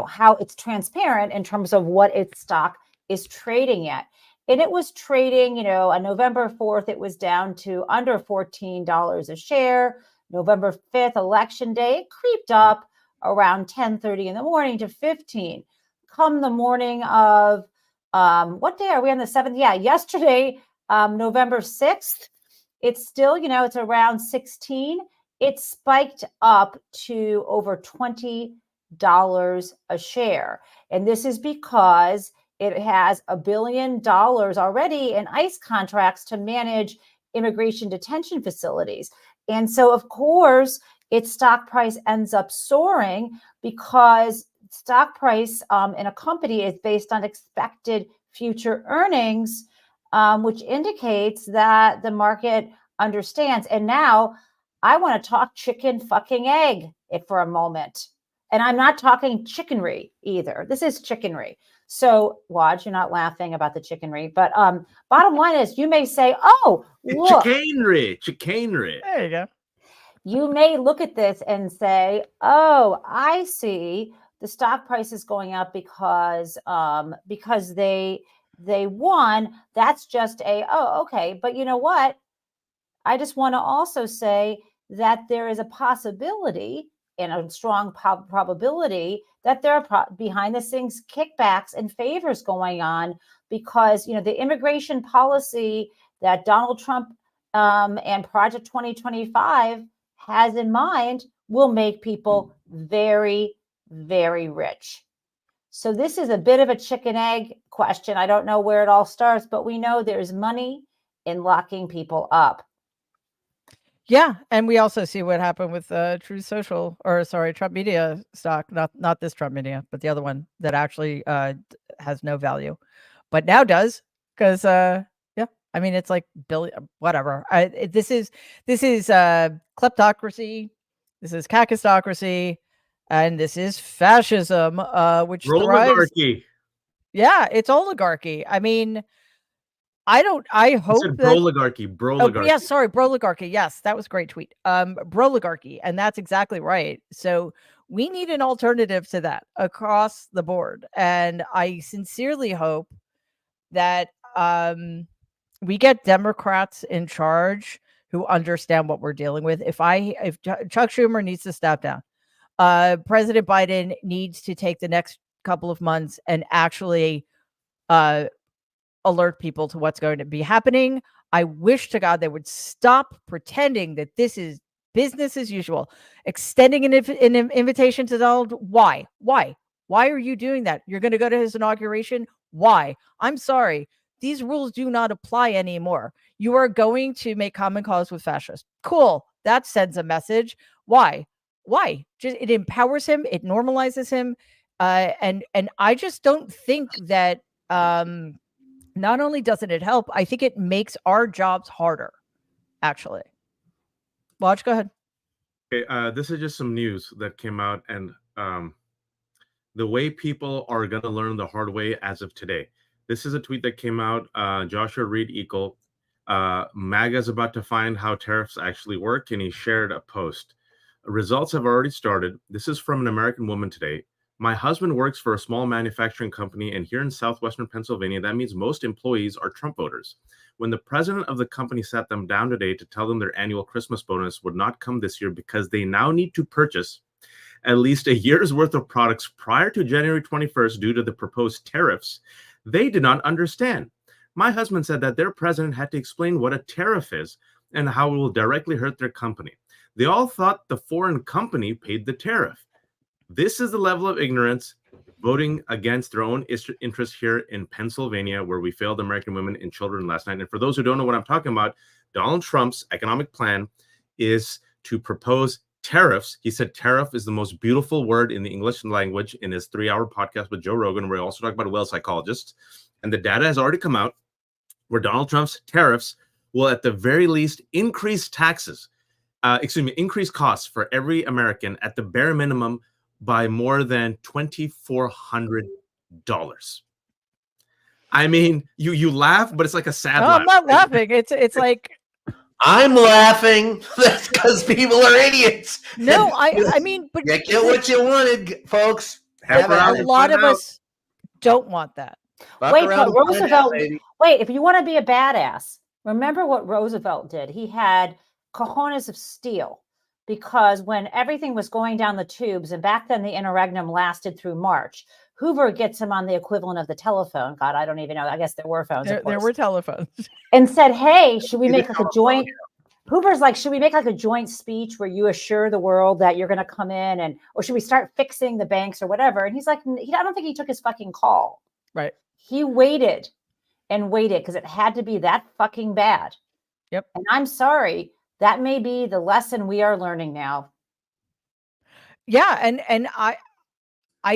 how it's transparent in terms of what its stock is trading at. And it was trading, on November 4th, it was down to under $14 a share. November 5th, election day, it creeped up around 10:30 in the morning to 15. Come the morning of, what day are we on, the 7th? Yeah, yesterday, November 6th, it's still, it's around 16. It spiked up to over $20 a share. And this is because it has $1 billion already in ICE contracts to manage immigration detention facilities. And so, of course, its stock price ends up soaring because stock price in a company is based on expected future earnings, which indicates that the market understands. And now I want to talk chicken fucking egg for a moment. And I'm not talking chickenry either. This is chickenry. So, Waj, you're not laughing about the chickenry, but bottom line is you may say, oh, look. Chicanery. There you go. You may look at this and say, oh, I see the stock price is going up because they won. That's just okay. But you know what? I just want to also say that there is a possibility and a strong probability that there are behind the scenes kickbacks and favors going on because, the immigration policy that Donald Trump and Project 2025 has in mind will make people very, very rich. So this is a bit of a chicken egg question. I don't know where it all starts, but we know there's money in locking people up. Yeah, and we also see what happened with Trump Media stock, not this Trump Media, but the other one that actually has no value, but now does because I mean it's like whatever. This is kleptocracy, this is kakistocracy, and this is fascism, which thrives. Oligarchy. Yeah, it's oligarchy. I mean, I hope that broligarchy. Oh, yes, sorry, broligarchy. Yes, that was a great tweet. Broligarchy, and that's exactly right. So we need an alternative to that across the board, and I sincerely hope that we get Democrats in charge who understand what we're dealing with. If Chuck Schumer needs to step down, President Biden needs to take the next couple of months and actually alert people to what's going to be happening. I wish to God they would stop pretending that this is business as usual. Extending an invitation to Donald. Why? Why are you doing that? You're going to go to his inauguration. Why? I'm sorry. These rules do not apply anymore. You are going to make common cause with fascists. Cool. That sends a message. Why? Just it empowers him. It normalizes him. And I just don't think that not only doesn't it help, I think it makes our jobs harder, actually. Watch, go ahead. Okay, this is just some news that came out, and the way people are going to learn the hard way as of today. This is a tweet that came out, Joshua Reed Eagle. MAGA's about to find how tariffs actually work, and he shared a post. Results have already started. This is from an American woman today. My husband works for a small manufacturing company, and here in southwestern Pennsylvania, that means most employees are Trump voters. When the president of the company sat them down today to tell them their annual Christmas bonus would not come this year because they now need to purchase at least a year's worth of products prior to January 21st due to the proposed tariffs, they did not understand. My husband said that their president had to explain what a tariff is and how it will directly hurt their company. They all thought the foreign company paid the tariff. This is the level of ignorance voting against their own interests here in Pennsylvania, where we failed American women and children last night. And for those who don't know what I'm talking about, Donald Trump's economic plan is to propose tariffs. He said tariff is the most beautiful word in the English language in his 3-hour podcast with Joe Rogan, where he also talked about whale psychologists. And the data has already come out where Donald Trump's tariffs will at the very least increase taxes, increase costs for every American at the bare minimum by more than $2,400. I mean, you laugh, but it's like a sad laugh. I'm not laughing. It's like I'm laughing. That's because people are idiots. no, I mean, but you get what you wanted, folks. a lot of us don't want that. Wait, but Roosevelt. Wait, if you want to be a badass, remember what Roosevelt did. He had cojones of steel. Because when everything was going down the tubes, and back then the interregnum lasted through March, Hoover gets him on the equivalent of the telephone. God, I don't even know. I guess there were phones. There were telephones. And said, hey, should we make like a joint? Hoover's like, should we make like a joint speech where you assure the world that you're going to come in or should we start fixing the banks or whatever? And he's like, I don't think he took his fucking call. Right. He waited and waited because it had to be that fucking bad. Yep. And I'm sorry that may be the lesson we are learning now. Yeah, and I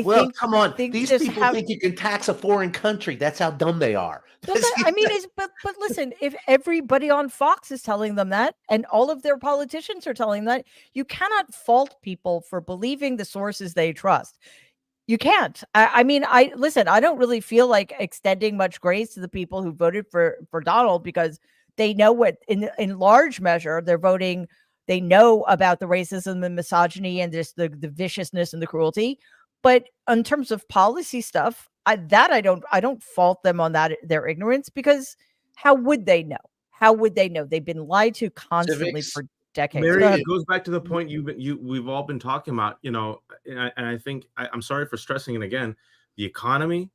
Well, think come on. things These just people have. think you can tax a foreign country. That's how dumb they are. Well, I mean, but listen, if everybody on Fox is telling them that, and all of their politicians are telling that, you cannot fault people for believing the sources they trust. You can't. I mean, listen. I don't really feel like extending much grace to the people who voted for Donald, because they know what, in large measure, they're voting. They know about the racism and misogyny and just the viciousness and the cruelty. But in terms of policy stuff, I don't fault them on that, their ignorance, because how would they know? How would they know? They've been lied to constantly Civics. for decades. Mary, Go ahead. it goes back to the point we've all been talking about, you know, and I think I'm sorry for stressing it again. The economy,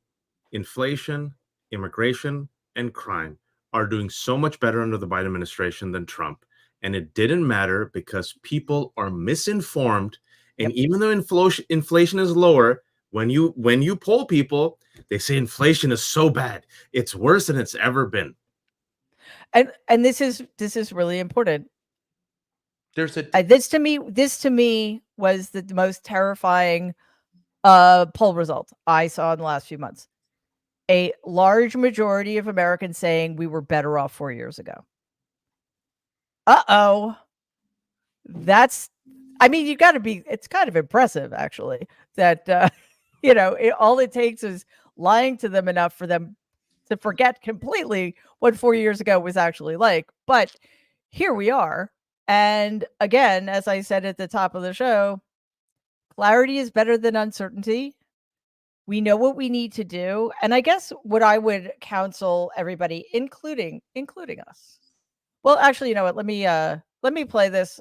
inflation, immigration, and crime are doing so much better under the Biden administration than Trump. And it didn't matter because people are misinformed. And even though inflation is lower, when you poll people, they say inflation is so bad. It's worse than it's ever been. And this is really important. There's a This to me was the most terrifying poll result I saw in the last few months. A large majority of Americans saying we were better off 4 years ago. That's, I mean, it's kind of impressive, actually, that, all it takes is lying to them enough for them to forget completely what 4 years ago was actually like. But here we are. And again, as I said at the top of the show, clarity is better than uncertainty. We know what we need to do. And I guess what I would counsel everybody, including us. Well, actually, you know what? Let me play this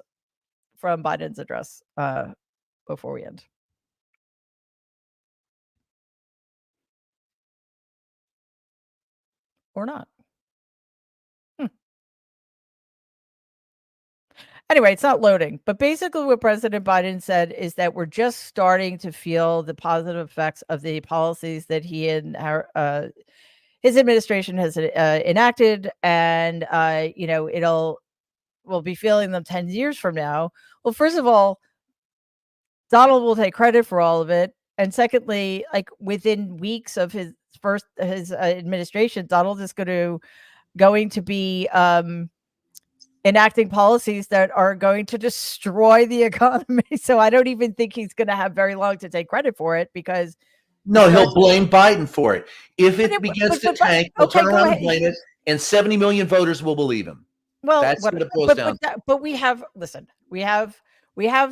from Biden's address before we end. Or not. Anyway, it's not loading. But basically what President Biden said is that we're just starting to feel the positive effects of the policies that he and his administration has enacted. And, we'll be feeling them 10 years from now. Well, first of all, Donald will take credit for all of it. And secondly, like within weeks of his administration, Donald is going to be enacting policies that are going to destroy the economy. So I don't even think he's going to have very long to take credit for it, because No, he'll blame Biden for it. If it begins to but- tank, he'll okay, turn go around and ahead. blame it, and 70 million voters will believe him. Well, That's what it boils down to. but we have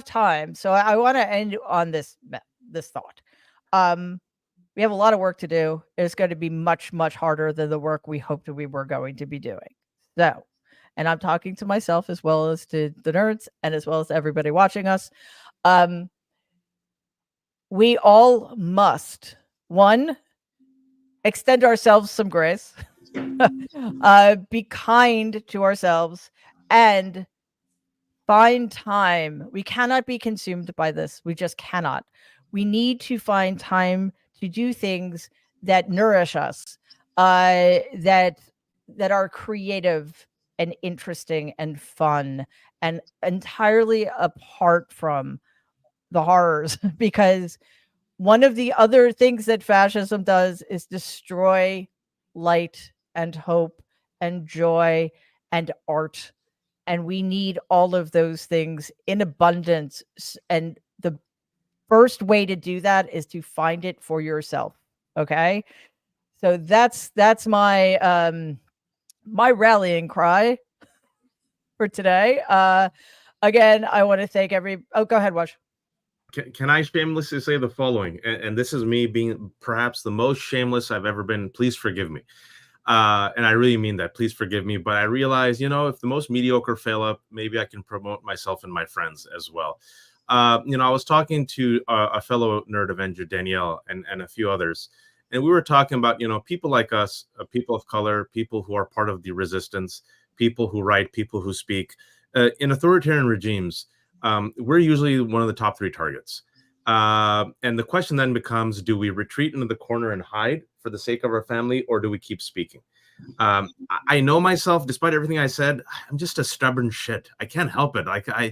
time. So I want to end on this thought. We have a lot of work to do. It's going to be much, much harder than the work we hoped we were going to be doing. So, and I'm talking to myself as well as to the nerds and as well as everybody watching us. We all must, one, extend ourselves some grace, be kind to ourselves, and find time. We cannot be consumed by this. We just cannot. We need to find time to do things that nourish us, that are creative and interesting and fun and entirely apart from the horrors. Because one of the other things that fascism does is destroy light and hope and joy and art. And we need all of those things in abundance. And the first way to do that is to find it for yourself. Okay. So that's my my rallying cry for today. Again, I want to thank go ahead, Wash. Can I shamelessly say the following? And this is me being perhaps the most shameless I've ever been. Please forgive me. And I really mean that. Please forgive me. But I realize, if the most mediocre fail up, maybe I can promote myself and my friends as well. I was talking to a fellow nerd Avenger, Danielle, and a few others. And we were talking about, people like us, people of color, people who are part of the resistance, people who write, people who speak. In authoritarian regimes, we're usually one of the top 3 targets. And the question then becomes, do we retreat into the corner and hide for the sake of our family, or do we keep speaking? I know myself, despite everything I said, I'm just a stubborn shit. I can't help it. Like I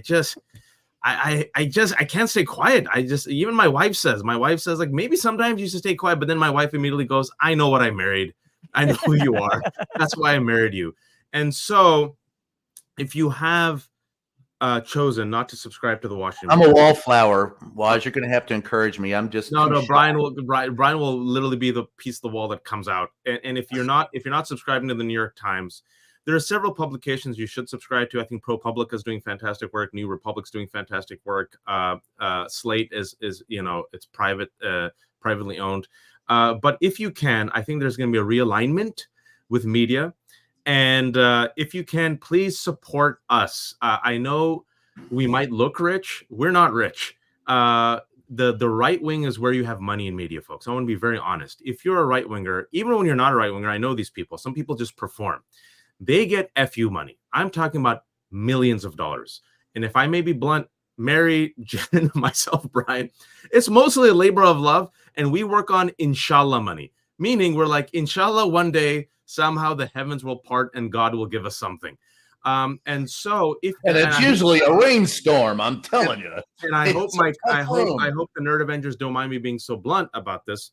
can't stay quiet. Even my wife says like, maybe sometimes you should stay quiet. But then my wife immediately goes, I know what I married. I know who you are. That's why I married you. And so if you have chosen not to subscribe to the Washington I'm Post, a wallflower. Waj, you're going to have to encourage me. I'm just no. shy. Brian will literally be the piece of the wall that comes out. And if you're not subscribing to the New York Times, there are several publications you should subscribe to. I think ProPublica is doing fantastic work. New Republic's doing fantastic work. Slate is it's privately owned. But if you can, I think there's going to be a realignment with media. And if you can, please support us. I know we might look rich. We're not rich. The right wing is where you have money in media, folks. I want to be very honest. If you're a right winger, even when you're not a right winger, I know these people. Some people just perform. They get FU money. I'm talking about millions of dollars. And if I may be blunt, Mary, Jen, myself, Brian, it's mostly a labor of love. And we work on inshallah money, meaning we're like, inshallah, one day, somehow the heavens will part and God will give us something. And so it's usually a rainstorm, I'm telling you. And I hope the Nerd Avengers don't mind me being so blunt about this.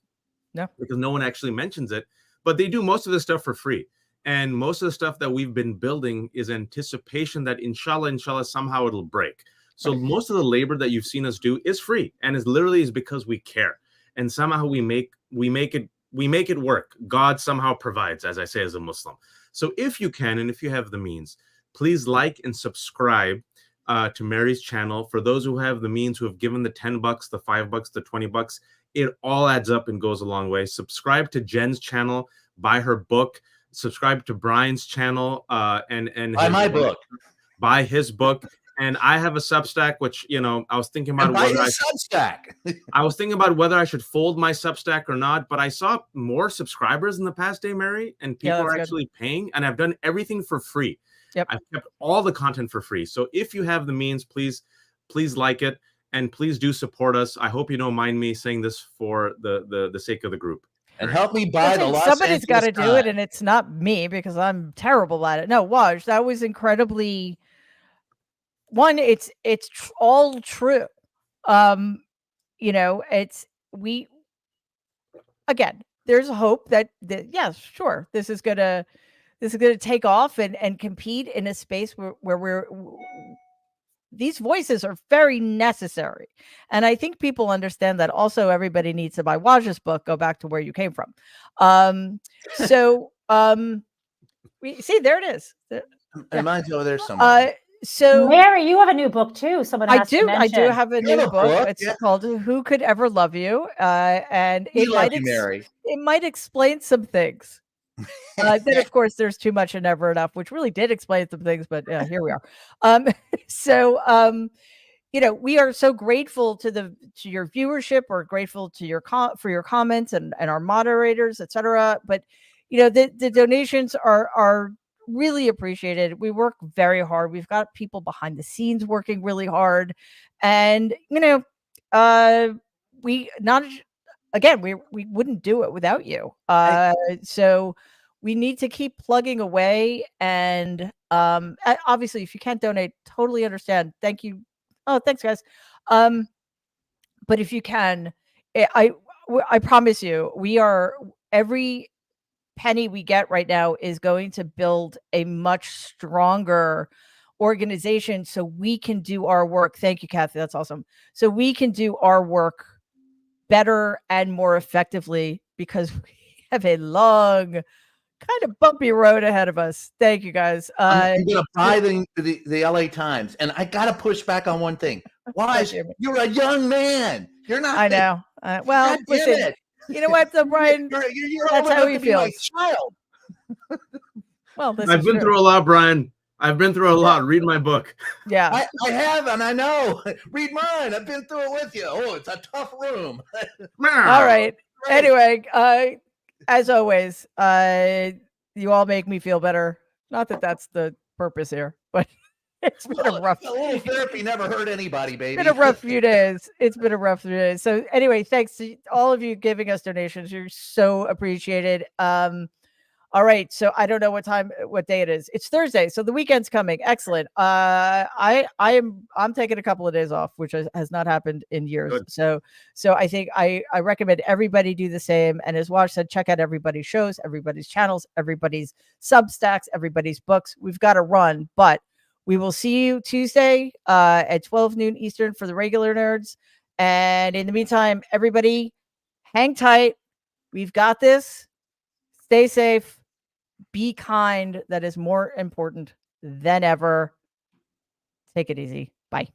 No. Because no one actually mentions it. But they do most of this stuff for free. And most of the stuff that we've been building is anticipation that inshallah, somehow it'll break. So most of the labor that you've seen us do is free. And it's literally is because we care. And somehow we make it work. God somehow provides, as I say, as a Muslim. So if you can, and if you have the means, please like and subscribe to Mary's channel. For those who have the means, who have given the $10, the $5, the $20, it all adds up and goes a long way. Subscribe to Jen's channel, buy her book, subscribe to Brian's channel, and buy my book, buy his book. And I have a Substack, which, I was thinking about I was thinking about whether I should fold my Substack or not, but I saw more subscribers in the past day, Mary, and people are actually paying, and I've done everything for free. Yep. I've kept all the content for free. So if you have the means, please like it, and please do support us. I hope you don't mind me saying this for the sake of the group. And help me buy the Los somebody's got to Angeles do it, and it's not me because I'm terrible at it. No, Waj, that was incredibly. One, it's all true. There's hope that yes, sure, this is gonna take off and compete in a space where these voices are very necessary. And I think people understand that. Also, everybody needs to buy Waj's book, Go Back to Where You Came From. We see, there it is. Mine's over there somewhere. So Mary, you have a new book too. I do have a new book. It's called Who Could Ever Love You? And it might explain some things. Then of course there's Too Much and Never Enough, which really did explain some things, but here we are. We are so grateful to your viewership. We're grateful to for your comments and our moderators, etc. But the donations are really appreciated. We work very hard. We've got people behind the scenes working really hard, and we wouldn't do it without you. So we need to keep plugging away, and obviously if you can't donate, totally understand. Thank you. Oh, thanks guys. But if you can, I promise you, every penny we get right now is going to build a much stronger organization so we can do our work. Thank you, Kathy. That's awesome. So we can do our work better and more effectively, because we have a long, kind of bumpy road ahead of us. Thank you, guys. I'm going to buy the LA Times, and I got to push back on one thing. Why? You're a young man. You're not. I know. Well, listen. You know what, though, Brian? That's how he feels. Well, I've been through a lot, Brian. I've been through a lot. Read my book. Yeah, I have, and I know. Read mine. I've been through it with you. Oh, it's a tough room. All right. Anyway, as always, you all make me feel better. Not that that's the purpose here, but it's been a rough. A little therapy never hurt anybody, baby. It's been a rough few days. So anyway, thanks to all of you giving us donations. You're so appreciated. All right. So I don't know what day it is. It's Thursday. So the weekend's coming. Excellent. I'm taking a couple of days off, which has not happened in years. Good. So I think I recommend everybody do the same. And as Waj said, check out everybody's shows, everybody's channels, everybody's Substacks, everybody's books. We've got to run, but we will see you Tuesday at 12 noon Eastern for the regular nerds. And in the meantime, everybody hang tight. We've got this. Stay safe. Be kind. That is more important than ever. Take it easy. Bye.